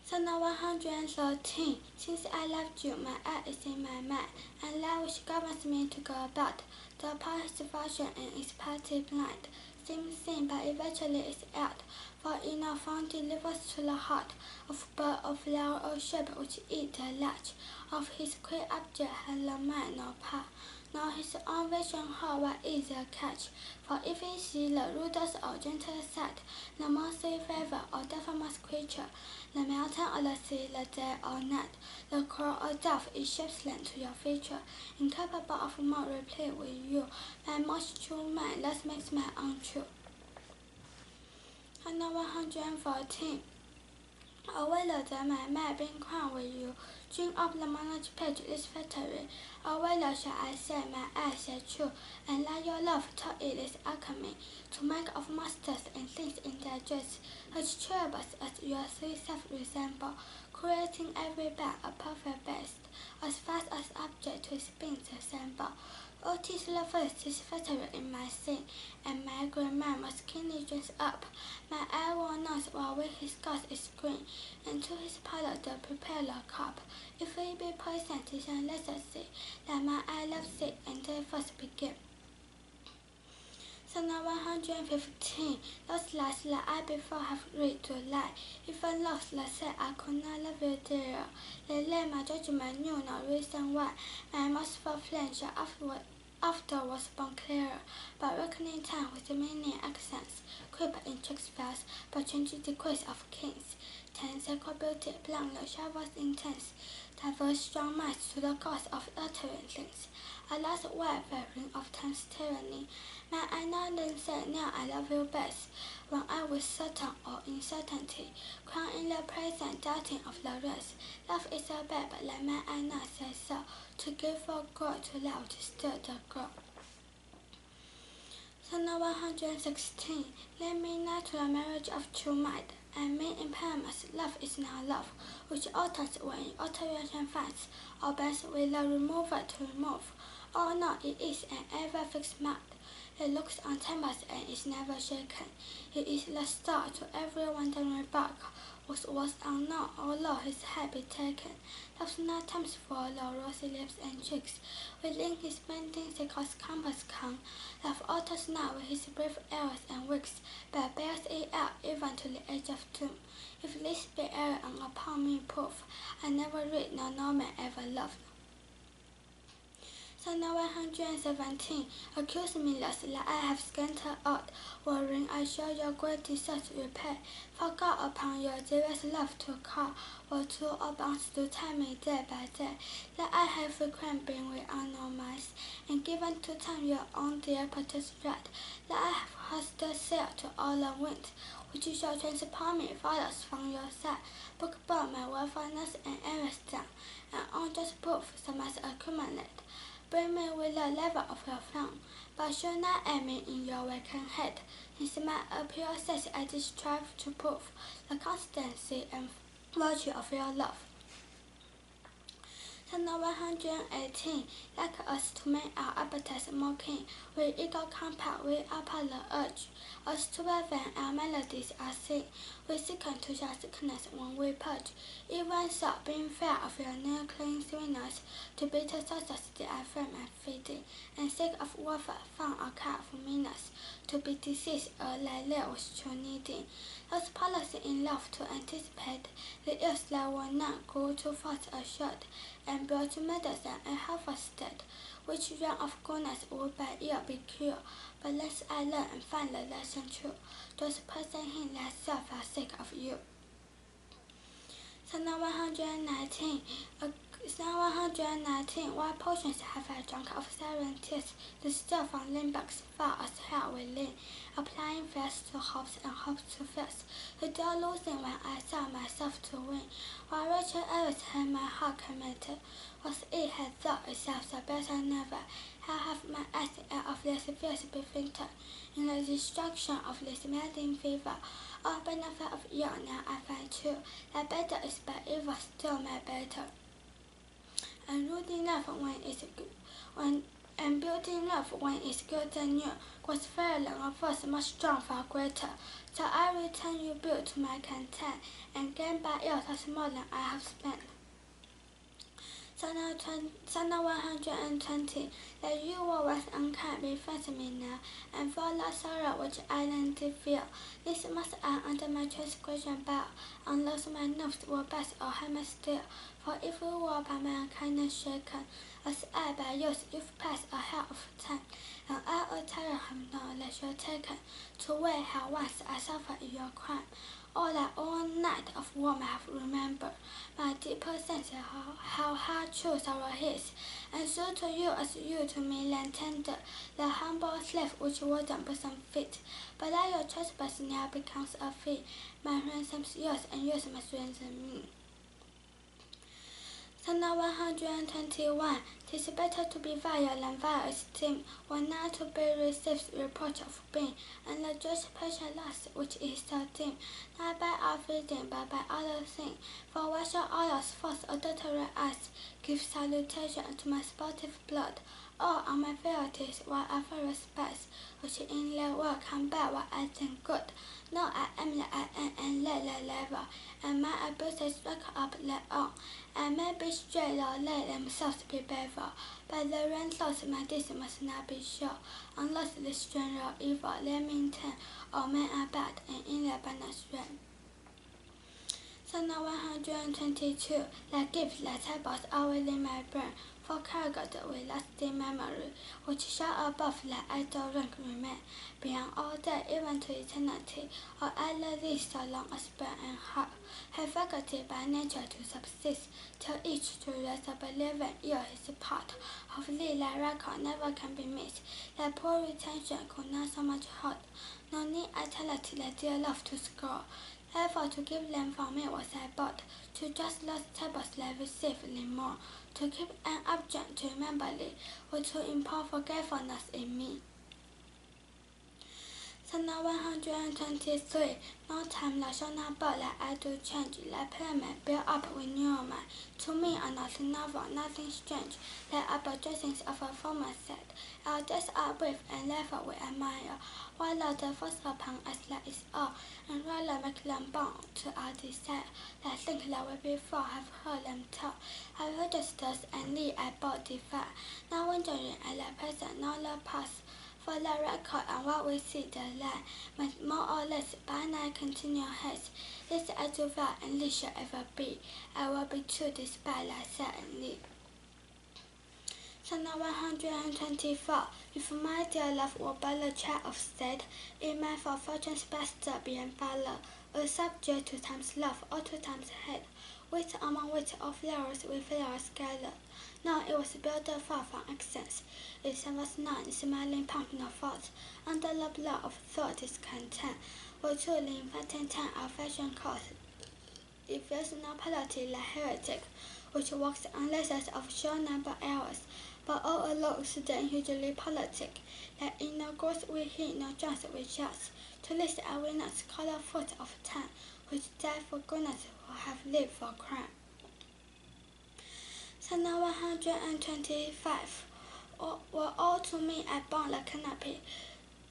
Sonnet 113. Since I loved you, my eye is in my mind, and love which governs me to go about. The power is function and is party blind. Seems seen, but eventually is out. For in a font delivers to the heart of bird, of flower, or shape which eat the large. Of his quick object has the mind no power, nor his own vision how what is a catch. For if he see the rudest or gentle side, the mercy favor or deformous creature, the mountain or the sea, the day or night, the crow or dove is shapeless to your feature, incapable of more replay with you. My most true mind thus makes my own true. Sonnet 114. Away that my mind being crowned with you, dream up the monarch page is flattery. Away shall I say my eyes say true, and let your love taught it is alchemy, to make of masters and things in their dress, such troubles as your sweet self resemble, creating every bag a perfect best, as fast as object to spin to assemble. Oh, 'tis the first, 'tis flattery in my sin, and my great mind must keenly dress up. My eye will not while with his gods is green, and to his pilot the prepare the cup. If we be poison, 'tis a necessity that my eye loves it, and they first begin. Sonnet 115. Those lies that I before have read to lie. Even lost that said I could not love you dearer. They lay my judgment knew no reason why. My most for flame shall afterwards born clearer. But reckoning time with the meaning accents, creep in tricks fast, but changing the quest of kings. Ten sacred beauty, blank the showers intense, diverse strong minds to the cause of uttering things. Alas, why varying of time's tyranny? May I not then say, now I love you best, when I was certain or uncertainty, crowned in the present, doubting of the rest. Love is so bad, but let may I not say so, to give for God to love to stir the girl. Sonnet 116. Lead me not to the marriage of true might, and mean impairments. Love is not love, which alters when alteration finds, or bends with the remover to remove. Oh no, it is an ever fixed mind. It looks on timbers and is never shaken. It is the star to every wandering bark, which was unknown, although his head be taken. Love's not times for the rosy lips and cheeks. Within his bending circles compass come. Love alters not with his brief errors and weeks, but bears it out even to the age of doom. If this be error and upon me proof, I never read nor no man ever loved. Sonnet 117. Accuse me less that I have scanted out, wherein I show your great deserts repay. Forgot upon your dearest love to call, or to abounds to tell me day by day, that I have frequent been with unknown minds, and given to time your own dear precious right, that I have hoisted sail to all the winds, which you shall transport me farthest from your side, book burn my willfulness and errors down, and unjust proof some must accumulate. Bring me with the level of your frown, but should not aid me in your vacant head, since my pure sex I did strive to prove the constancy and virtue of your love. Sonnet 118. Like us to make our appetites more keen, we eager compact, we upon the urge, us to when our melodies are seen, we seek to your sickness when we purge. Even so, being fair of your near clean sweetness, to bitter sauces did I frame and feeding, and sick of warfare found a cure for meanness, to be diseased like there was true needing. Those policy in love to anticipate the ills that were not grew too fast assured, and brought to medicine and health state, which realm of goodness would by ear be cured. But lest I learn and find the lesson true, just present him thyself for sake of you. Sonnet 119. Psalm 119. Why potions have I drunk of siren tears, the stuff from limbs far as hell within, applying fears to hopes and hopes to fears, the door losing when I saw myself to win, while Rachel Ellis had my heart committed, was it had thought itself the better never, how have my eyes out of this fears befitted, in the destruction of this maddening fever, all benefit of you now I find true, that better is but evil still my better. And rooting love when it's good, and building love when it's good and new, was fairer of force much strong far greater. So I return you built to my content, and gain by yours as more than I have spent. Psalm 120. That you were once unkind, befriends me now, and for the sorrow which I then did feel. This must I under my transgression bow, unless my nerves were best or hammer still. For if you were by my kindness shaken, as I by yours, you've passed a hell of time, and I a terror have no leisure taken, to weigh how once I suffered in your crime. All that all night of warm I have remembered, my deeper sense how hard true sorrow is, and so to you as you to me lend tender, the humble slave which wasn't bosom fit, but that your trespass now becomes a fee, my ransom's yours and yours must ransom me. Psalm 121. 'Tis better to be vile than vile esteem, or not to be received reproach of being, and the just pleasure last which is so dim, not by our feeding, but by other thing. For why shall others false adulterate us, give salutation to my sportive blood? All are my frailties, while I for respect, which in their work come back what I think good. No, I am that I am, and let level, and my abuses rack up their own. I may be straight or let themselves be bevel, but the ransoms my deeds must not be sure, unless this general evil they maintain, all men are bad, and in their badness reign. Psalm 122. That gifts, that tables are within my brain, for carried with lasting memory, which shall above that idle rank remain, beyond all day, even to eternity, or I love thee so long as burn and heart, have faculty by nature to subsist, till each to rest of a living year his part, of thee thy record never can be missed, that poor retention could not so much hold, no need eternity that dear love to score. Therefore to give them for me was I bought, to just lost tables that receive thee more, to keep an object to remember thee, or to impart forgetfulness in me. Psalm 123. No time thou shalt not but that I do change, thy pyramid built up with new mind. To me are nothing novel, nothing strange, they are but dressings of a former set. Our days are brief, and therefore we admire, while thou the force upon us that is all, and rather make them bound to our desire, that think that we before have heard them tell. I registers and thee I bought defy, not wondering at the present nor the past, for the record and what we see the lie, must more or less by thy continual haste. This I do vow, and this shall ever be. I will be true despite thyself and thee. Psalm 124. If my dear love were but the child of state, it might for fortune's best beyond father, or subject to time's love or to time's hate, wit among wit or flowers with flowers gathered. No, it was built far from excess. It was none, smiling pump no fault, under the blow of thought is content, for truly inventing time our fashion cause. If there's no penalty like heretic, which works unless of sure number hours, but all alone then hugely politic, that in no growth we heed, no chance we chance, to this I will not call the foot of time, which died for goodness who have lived for crime. Psalm 125. Were all to me I born the canopy,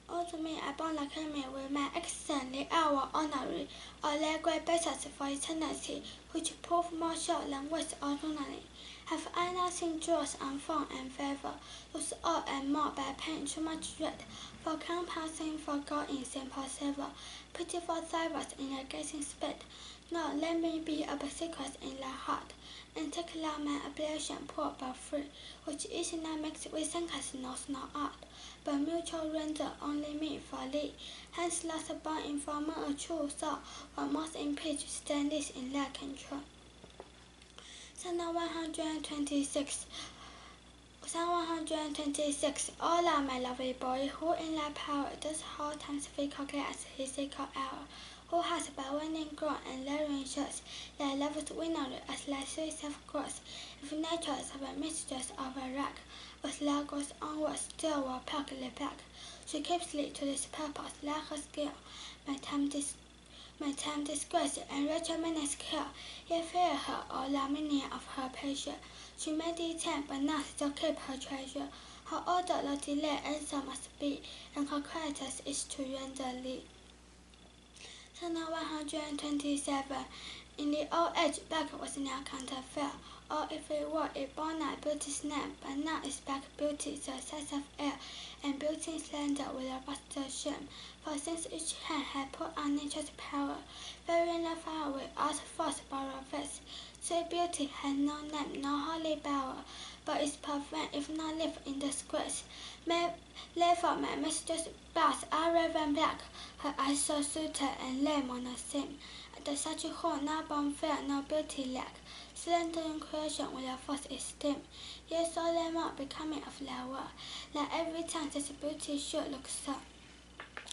all to me I born the canopy with my accent, the hour honorary, or their great basis for eternity, which prove more sure than words ordinary. Have I not seen jewels unfold and favor, lose all and more by pain too much dread, for compounding for God in simple savor, pitiful thyroids in a gazing spit. No, let me be a secret in thy heart, and take thou my oblation poor but free, which is not mixed with thinkers knows no art, but mutual render only me for thee. Hence lost born in former a true soul, or most impeached stand this in thy control. Psalm 126. Psalm 126. O Lord, my lovely boy, who in thy power does hold time's fickle glass, his sacred hour, who has by winning grown and layering shirts, thy lovest winnowed as thy sweet self grows. If nature is a mistress of a rack, as thou goes onward, still will pack the back. She keeps thee to this purpose, like her skill. My time disgrace and wretched menace kill, yet fear her, O thou minion of her pleasure. She may detain, but not still keep her treasure. Her order the delay answer must be, and her creditors is to render thee. Psalm 127. In the old age, back was now counterfeit. Or if it were, it bore not beauty's name, but now is back beauty, the size of air, and beauty slender with a vaster shame. For since each hand had put on nature's power, varying the fire with art force borrow face, sweet beauty had no name, no holy bower, but is perfect if not live in disgrace. Therefore my mistress bows are raven black, her eyes so suited and lame on the seam. The such who not born fair, no beauty lack, slender in creation with a false esteem, yet so they more becoming of thy word, that every time this beauty should look so.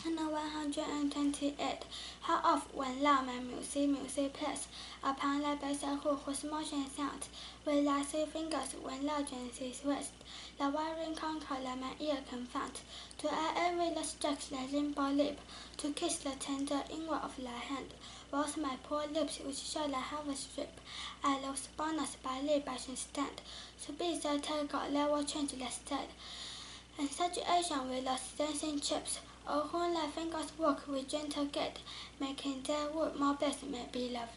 Psalm 128. How oft when thou my music plays upon thy basil hood whose motion sounds, with thy sweet fingers when thou gently rest, the wiring conquer that my ear confound, to add every last strikes thy limbo lip, to kiss the tender inward of thy hand, whilst my poor lips which show thy harvest strip, I those bonus by libation stand, to be the tiger they will change the state, and saturation with those dancing chips, O whom thy fingers work with gentle gait, making their wood more blessed may be loved,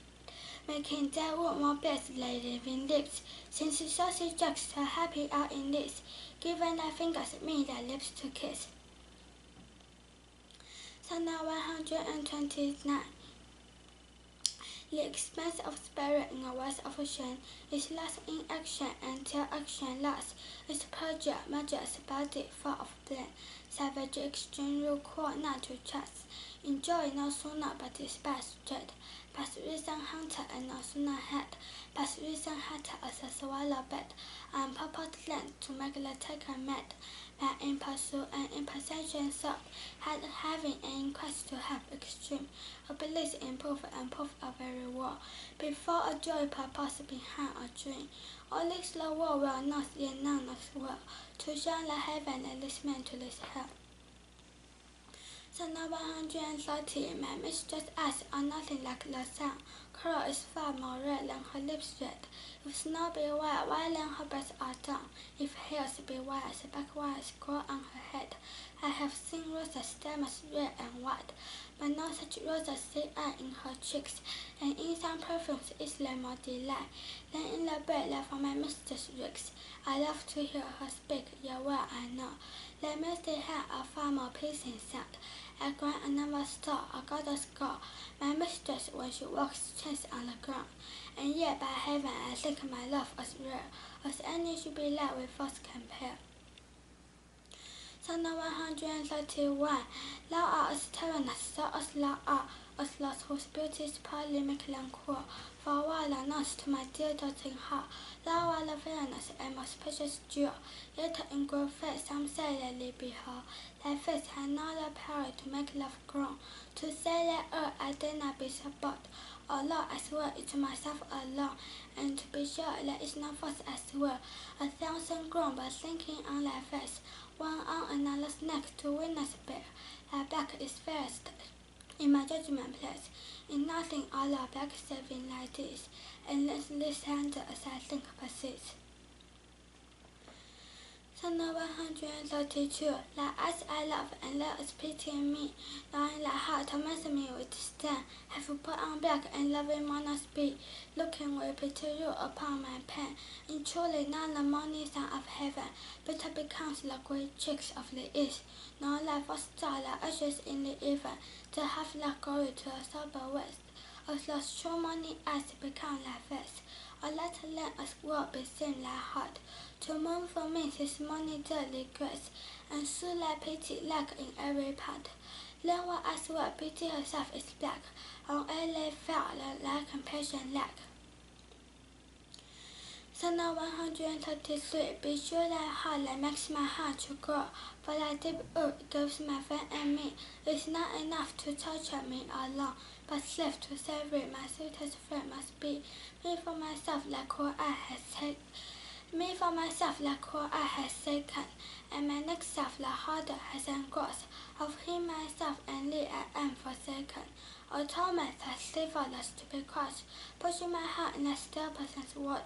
making their wood more blessed thy living lips, since saucy jacks so happy are in this, giving thy fingers me thy lips to kiss. Psalm 129. The expense of spirit in a wise affection is lost in action until action lasts. Is perjure, measures, body, full of blame. Savage extreme rule cruel not to trust. Enjoy no sooner but despise dread. Past reason hunter and no sooner had. Past reason hunter as a swallow bed. And purpose land to make the taker mad. My in pursuit and in possession sought, had having an quest to have extreme, a belief in proof and proof of a reward, before a joy purpose behind a dream. All this the world will not, yet none knows well, to shine the heaven and this man to this hell. Psalm 130. My mistress' eyes are nothing like the sun. Color is far more red than her lips red. If snow be white, why then her breasts are down? If hairs be white, the back wires grow on her head. I have seen roses stems red and white, but no such roses see I in her cheeks, and in some perfumes is there more delight than in the bed that for my mistress reeks. I love to hear her speak, yet well I know that music had a far more pleasing sound. I grant another star, a goddess girl, my mistress when she walks chance on the ground, and yet by heaven I think my love as rare as any should be let with false compare. Psalm 131. Thou art as tyrannous, so as thou art, as those whose beauties proudly make them cruel. For while thou knowest to my dear doting heart, thou art the villainous and most precious jewel, yet in good faith some say that thee behold. Thy face had not the power to make love grown, to say that I dare not be so bold. Although I swear it to myself alone, and to be sure there is no false I swear, 1,000 grown but thinking on thy face, one on another's neck to witness bear. Thy back is fairest in my judgment place, in nothing all thy back save in thy deeds, and this hand as I think persists. Psalm 132. Thy eyes I love, and thou is pity in me, knowing thy heart torments me with disdain. Have you put on black and loving mourners be, looking with pity you upon my pain. And truly not the morning sun of heaven, bitter becomes the great chicks of the east, nor thy false star that ushers in the even, to have thy glory to a sober west. As those true morning eyes become thy face, or let a lamp as well beseem thy heart, to mourn for me this morning daily grace, and soon thy pity lack in every part. Then what I swear pity herself is black, on air lay fell thy compassion lack. Psalm 133. Be sure thy heart that makes my heart to grow, for thy deep root gives my friend and me. It's not enough to torture me alone, but slave to savory, my sweetest friend must be. Me for myself, like who I has taken. Me for myself, like who I has taken, and my next self, like harder has engrossed. Of him myself and thee I am forsaken. O torment that sleepless to be crushed, pushing my heart in a still person's word.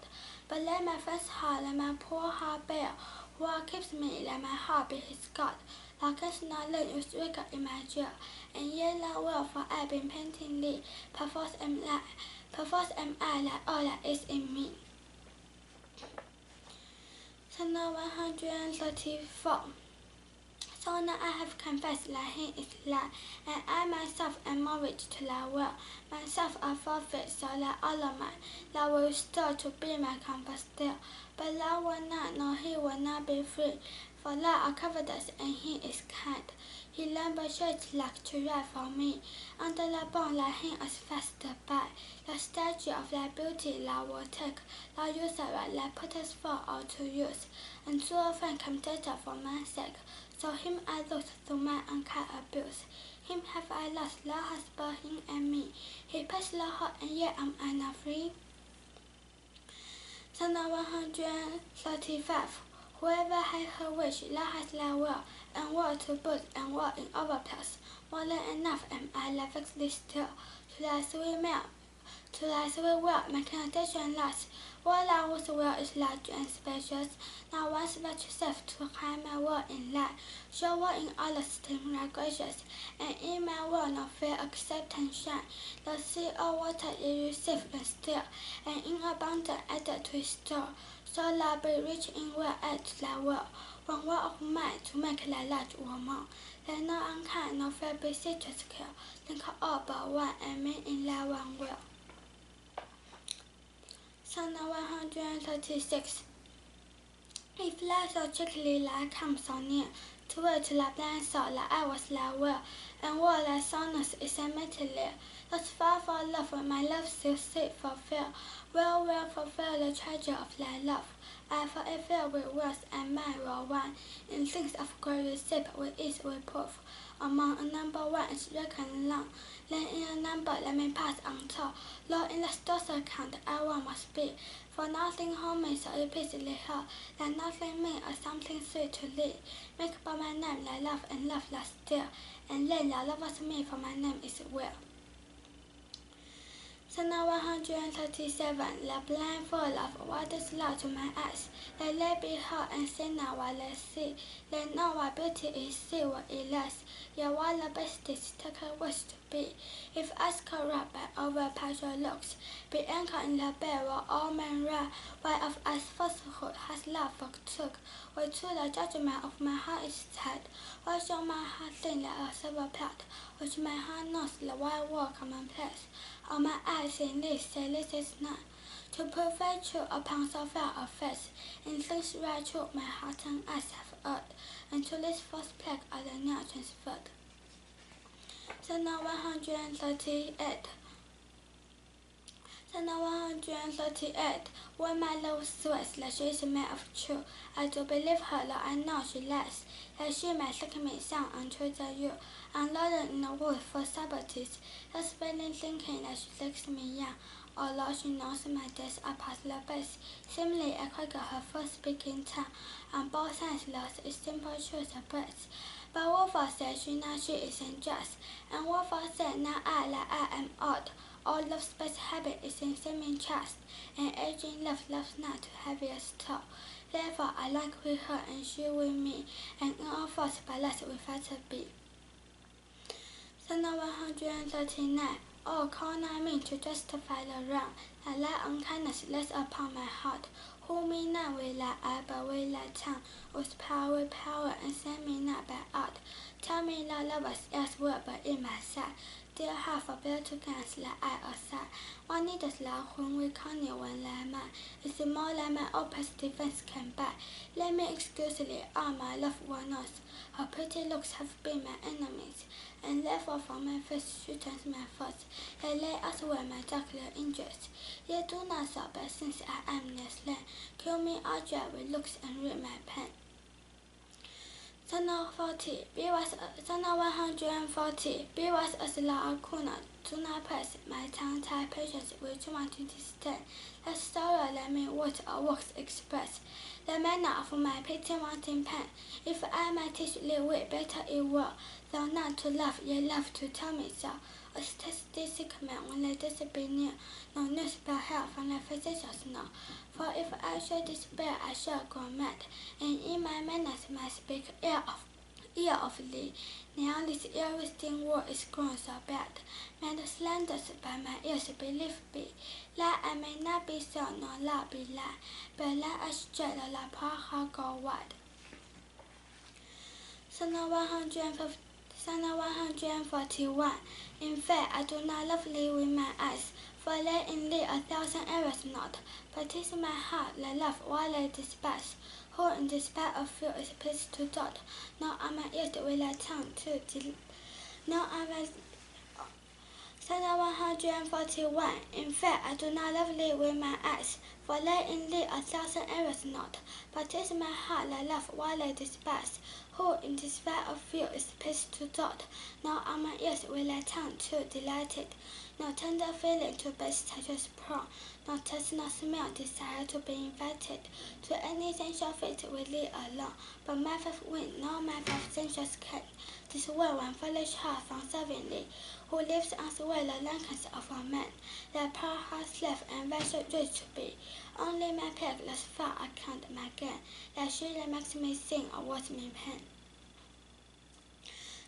But let my friend's heart and my poor heart bear, who keeps me, let my heart be his God. Thou canst not learn use rigor in my jail, and yet not well, for I been painting thee. Perforce am I like all that is in me. Psalm 134. So now I have confessed thy hand is lie, and I myself am married to thy will. Myself a forfeit, so that all of mine thou wilt restore to be my comfort still. But thou wilt not, nor he will not be free, for thou art covetous, and he is kind. He learned by shades like to write for me. Under thy bond thy hand is fastened by. The statue of thy beauty thou wilt take. Thou usest right, thy puttest for all to use. And to a friend come data for my sake. So him I lost through my unkind abuse. Him have I lost, thou hast brought him and me. He passed the heart, and yet am I not free. Psalm 135. Whoever has her wish, thou hast thy will, and war to boot, and war in overplus. More than enough am I left vexedly still. To thy sweet will, my connotation last. What thou wouldst will is large and spacious. Now once but yourself to hide my will in light. Show what in all esteem thy gracious, and in my will no fear acceptance shine. The sea or water is received and still, and in abundance added to his store. So thou be rich in will add to thy will. One word of mine to make thy large or more. Let no unkind, no fear be citrus kill. Think of all but one, and me in thy one will. Psalm 136. If thou so cheerfully thou come so near, to wait to thy blind soul like I was thy will, and what thy soundness is admittedly. Thus far for love, when my love still seek fulfill, well fulfill the treasure of thy love. I for it fill with words, and mine will one. In things of great receipt with ease we prove. Among a number one is reckoned long. Then in a number let me pass untold. Lord, in the store's account I one must be. For nothing hold me so repeatedly held, that nothing mean or something sweet to thee. Make by my name thy love and love last still, and then thou lovest me for my name is will. Psalm 137. The blind full of what is love to my eyes. Let they behold and see not what they see. They know what beauty is, see what it lasts. Yet what the best is, take a wish to be. If eyes corrupt by overpowering looks, be anchored in the bed where all men ride. Why of us falsehood has love forsook? Why to the judgment of my heart is tied? Why shall my heart think like a silver plate, which my heart knows the wide world commonplace? All my eyes in this say this is not. To perfect truth upon so fair a face, in things right true my heart and eyes have erred, and to this false plague are the now transferred. Psalm 138. Psalm 138. When my love sweats that she is a man of truth, I do believe her, though I know she lies, that she may take me sound untrue to you, and laden in the wood for Sabbaths, thus spending thinking that she takes me young. Although she knows my days are past the base, seemingly I quicker her first speaking tongue, and both sides lost its simple truth of breath. But Wolfer said she now she is unjust, and Wolfer said now I like I am odd. All love's best habit is in seeming trust, and aging love loves not to heaviest toll. Therefore I like with her and she with me, and in all faults but less without her be. Psalm 139. Oh, call not me to justify the wrong, and thy unkindness rests upon my heart. Hold me not with thy eye, but with thy tongue, with power, and send me not by art. Tell me thou lovest elsewhere, but in my sight. still have a better chance like I or sight. One need us laugh when we can't hear one like mine. It's more like my opposite defense can buy. Let me exclusively all my loved ones. Her pretty looks have been my enemies, and therefore from my face she turns my thoughts. They lay elsewhere my darker injuries. Yet do not stop, but since I am near slain, kill me all joy with looks and read my pen. Sana 40, Sana 140, be was as la kuna, do not press my tongue tied patience which want to disdain. Let sorrow let me what our works express. The manner of my pity wanting pen. If I might teach wit, better it were, though not to love, yet love to tell me so. A statistic man when let this be near, no news but help from the physicians know. For if I should despair, I shall go mad, and in my manners must speak ear of thee. Now this everything word is grown so bad, made slanders by my ears believe be. Lie I may not be so, nor lie be lie, but lie I straight, la paha go wide. Sana 141. In fact, I do not love thee with my eyes, for lay in thee 1,000 errors not. But 'tis my heart that love while I despise. Who in despite of fear is pleased to dot. Nor am I yet will I tongue to nor am I. Sana 141. In fact, I do not love thee with my eyes, for lay in thee 1,000 errors not. But 'tis my heart that love while I despise. Who in despite of fear is pleased to dot. Nor am I yet will I tongue to delighted. No tender feeling to best touches prone. No taste, no smell, desire to be invited to any sensual fate with thee alone. But my faith win, no my faith sensuous can. This way one foolish heart from serving thee, who lives unswear the likeness of a man. Their poor heart slave and vessel rich to be. Only my peg thus far I count my gain. That surely makes me sing or watch me pain.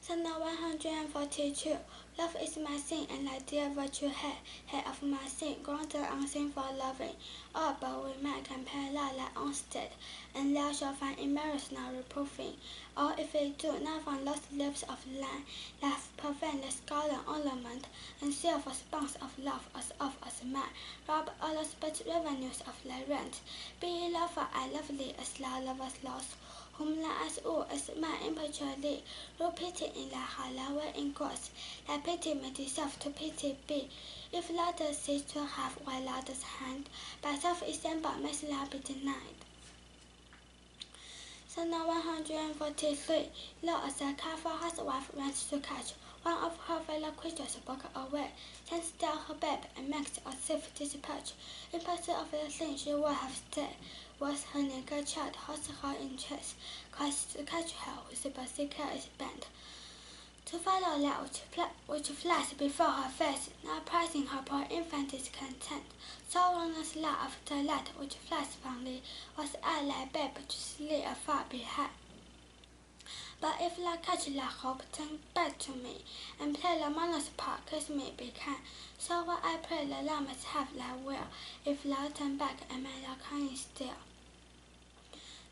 Sana 142. Love is my sin, and like dear virtue head of my sin, granted unseen for loving. Oh, but we might compare lie like instead, and thou shalt find embarrassed now reproving. Or if we do not find lost lips of line, that prevent the scarlet ornament, and seal for sponge of love as off as mine, rob all the but revenues of thy rent. Be ye lover, I love thee as thou lovest lost. Whom thou as all as my impetually, no pity in thy heart, lower in gross. Thy pity may deserve to pity be. If thou dost cease to have while thou dost hand, by self-example must thou be denied. Sana 143. Lo, as a careful housewife wants to catch one of her fellow creatures broke away, sends down her babe and makes a safe dispatch. In pursuit of the thing she would have stayed, was her naked child, holds her in chase, cries to catch her with the berserker is bent. To follow that which flies before her face, not prizing her poor infant discontent. So long as love of delight which flies from thee, was I like babe to sleep afar behind. But if thou catch thy hope, turn back to me, and play the mono's part, kiss me be kind. So what I pray that thou must have thy will, if thou turn back and may thou kind still.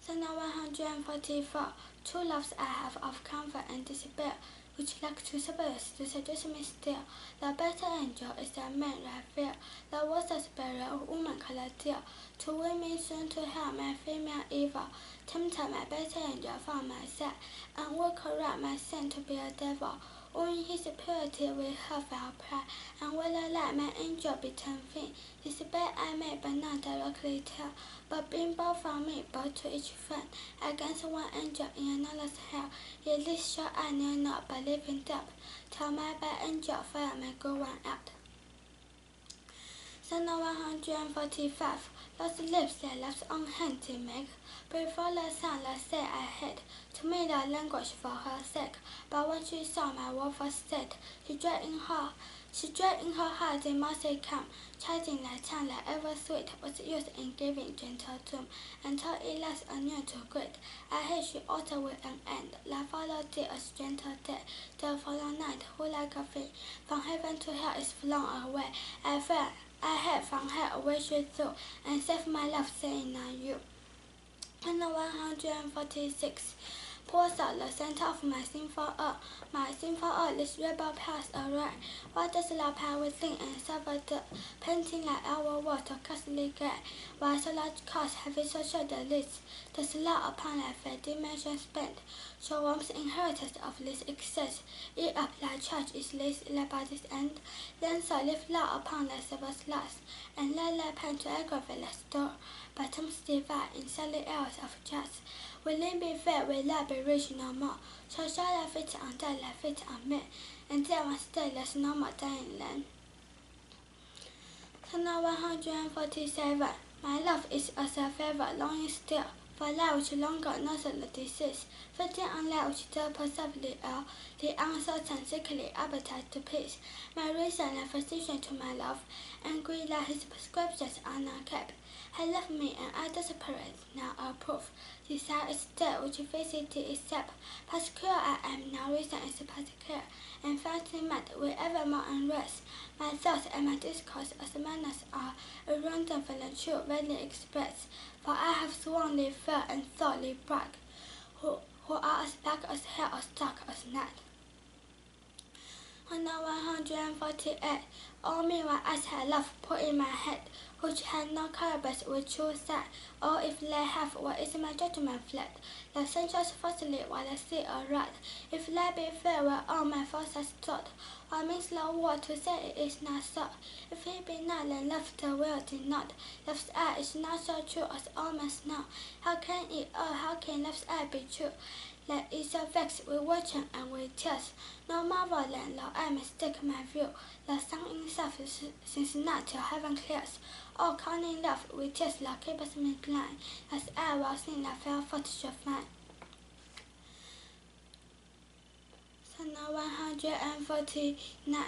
Sana 144. Two loves I have of comfort and despair, which like two spirits to seduce me still. The better angel is the man I fear, the worse the spirit of woman colored dear. To win me soon to hell my female evil, tempter my better angel from my side, and will corrupt my sin to be a devil. Only his purity will her foul pride, and will let my angel be turned vain. Despair I may but not directly tell, but being both from me, both to each friend, against one angel in another's hell. Yet this shall I know not, but live in depth, till my bad angel fire may go one out. Sana 145. Those lips that love's own hand to make, before the sun that say I hate, to me the language for her sake. But when she saw my woeful state, she dread in her heart the mercy come, chiding thy tongue that ever sweet was used in giving gentle doom, until it lasts anew to great. I hate she utter with an end, that followed thee as gentle day, the follow night, who like a fiend, from heaven to hell is flown away. I had from her away she threw, and saved my love saying on you. And 146. pours out the center of my sinful heart. My sinful heart is rebel past array. Why does love have within and suffer the painting like our water constantly gray? Why so large cost have it so short the least? Does love upon life a dimension spent? So warm's inheritance of this excess. Eat up like church is lace in the body's end. Then so lift love upon the server's last, and let the pen to aggravate the store. Bottoms divide in silly hours of jazz. Will it be fair, will love be rich no more? So shall I fit on that, I fit on me, and there one stay there's no more dying land. Sonnet 147. My love is as a fever, longing still, for that which longer knows the disease, fitting on that which still perceptibly ill, the uncertain sickly appetite to peace. My reason and physician to my love, angry that his prescriptions are not kept. He left me and I desperate, now I prove. Desire is dead, which felicity is sap. Particular I am, now reason is particular, and fancy mad will evermore unrest. My thoughts and my discourse as manners are, a random from the truth readily expressed. For I have sworn they fair and thought they brag, who are as black as hair or stark as night. 148. All meanwhile as I love put in my head, which had no calibre with true sight. Or if they have, what is my judgment fled? The sensuous falsely while I see a rat. If they be fair, where all my faults are stored, or means no word to say it is not so. If he be not, then love the will did not. Love's eye is not so true as all must know. How can it, or how can love's eye be true? That is so vexed with watching and with tears. No marvel then, though I mistake my view. The sun himself since not till heaven clears. Oh, cunning love, with tears love keeps me blind, as I will sing the fair foot shall find. Sonnet 149.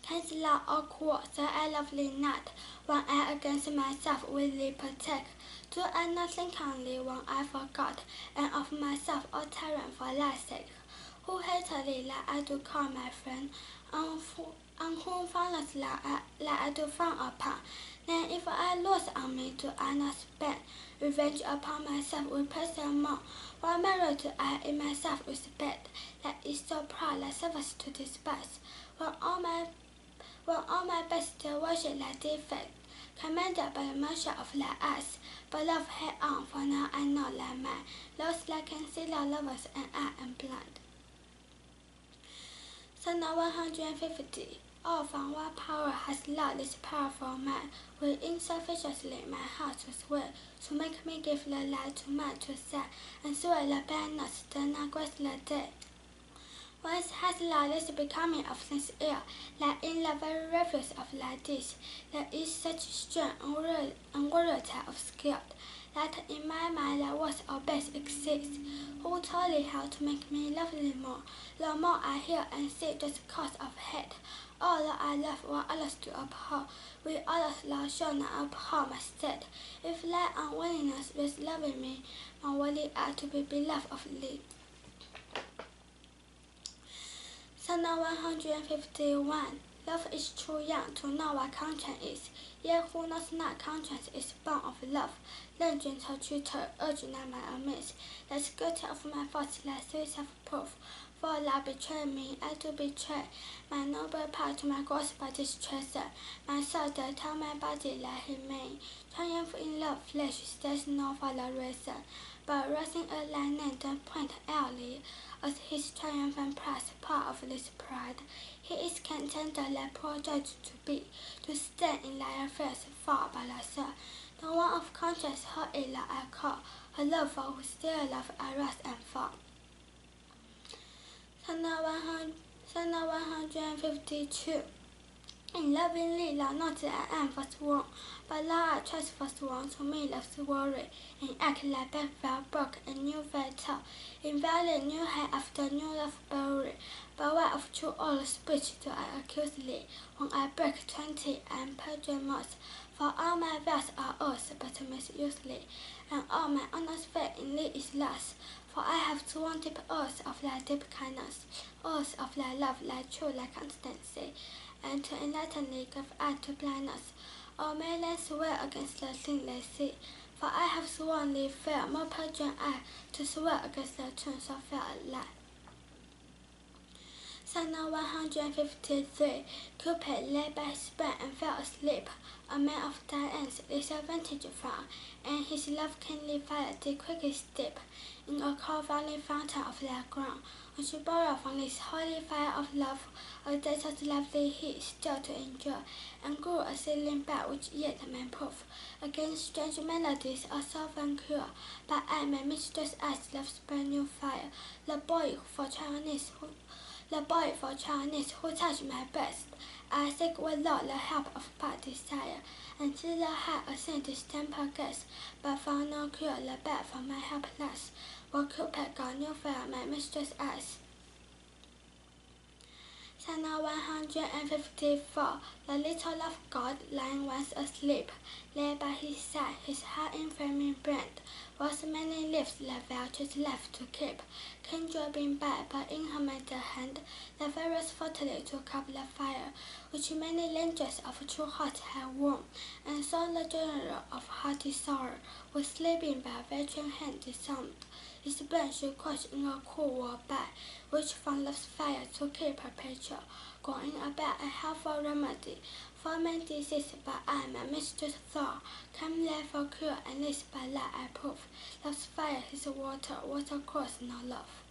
Canst love or quarrel, so I lovely not. When I against myself will thee protect. Do I nothing kindly when I forgot, and of myself all tyrant for thy sake? Who hated thee like I do call my friend, on whom fondness like I do frown upon? Then if I lose on me, do I not spend revenge upon myself with person more? Why merit do I in myself respect, that is so proud like service to despise? When all my best still worship like defect, commanded by the mercy of thy eyes, but love head on, for now I know thy mind. Lost like concealer lovers, and I am blind. Sonnet 150. Oh, from what power has love this powerful man, will insufficiently my heart to swear, to make me give the light to man to say, and swear the badness do not grace the day. Whence has love this becoming of sin's ear, like in the very refuse of thy dish? There is such strength and warranty of skill, that in my mind the words of best exists. Who told thee how to make me love thee more? The more I hear and see just cause of hate. All that I love what others do abhor, with others love shall not abhor my state. If thy unwillingness is loving me, more worthy are to be beloved of thee. Sonnet 151. Love is too young to know what conscience is, yet who knows not conscience is born of love. Then gentle tutor, urge not my amiss, the security of my thoughts like sweet self-proof. For love betrayed me, I do betray my noble part to my gross body's treasure. My soul does tell my body like he may. Triumph in love, flesh stays no further reason, but rising a line don't point early, as his triumphant prize part of this pride. He is content like poor judge to be, to stand in thy affairs far by thy soul. The one of conscience her illa I call, her love for whose dear love I rest and fall. Sonnet 152. In loving thee, thou not that I am forsworn, but thou art twice forsworn to me love's worry, in act like back vow broke and new fatal, in valley new head after new love bury. But why of true old speech do I accuse thee, when I break 20 and perjure most? For all my vows are oaths, but misuse thee, and all my honest faith in thee is lost. For I have sworn deep oaths of thy deep kindness, oaths of thy love, thy true, thy constancy, and to enlighten thee give eye to blindness. Or may they swear against the thing they see, For I have sworn thee fair, more perjured I, to swear against the truth so fair a lie. Psalm 153. Cupid lay by his bed and fell asleep. A man of giants is a vantage found, and his love kindly fire did quickly steep in a cold valley fountain of their ground, which borrow from this holy fire of love a days of lovely heat still to endure, and grew a sealing bed which yet may prove against strange melodies a sovereign cure. But I, my mistress, ask love's brand new fire, the boy for childness who touched my breast. I seek with Lord the help of but desire, and to the high ascent this temple guess, but found no cure, the bed for my helpless. For Cupid got no fire, my mistress eyes. Psalm 154. The little love God, lying once asleep, lay by his side, his heart in flaming brand, was many lips the vultures left to keep. Kindred being by, but in her mighty hand, the fairies fortily took up the fire, which many languages of true heart had warmed, and saw the general of hearty sorrow, was sleeping by a veteran hand disarmed. His brain she quenched in a cool war by, which from love's fire to keep perpetual, going about a helpful remedy for many diseases. But I, my mistress, thought, come there for cure, and this by light I prove. Love's fire, his water, water course, no love.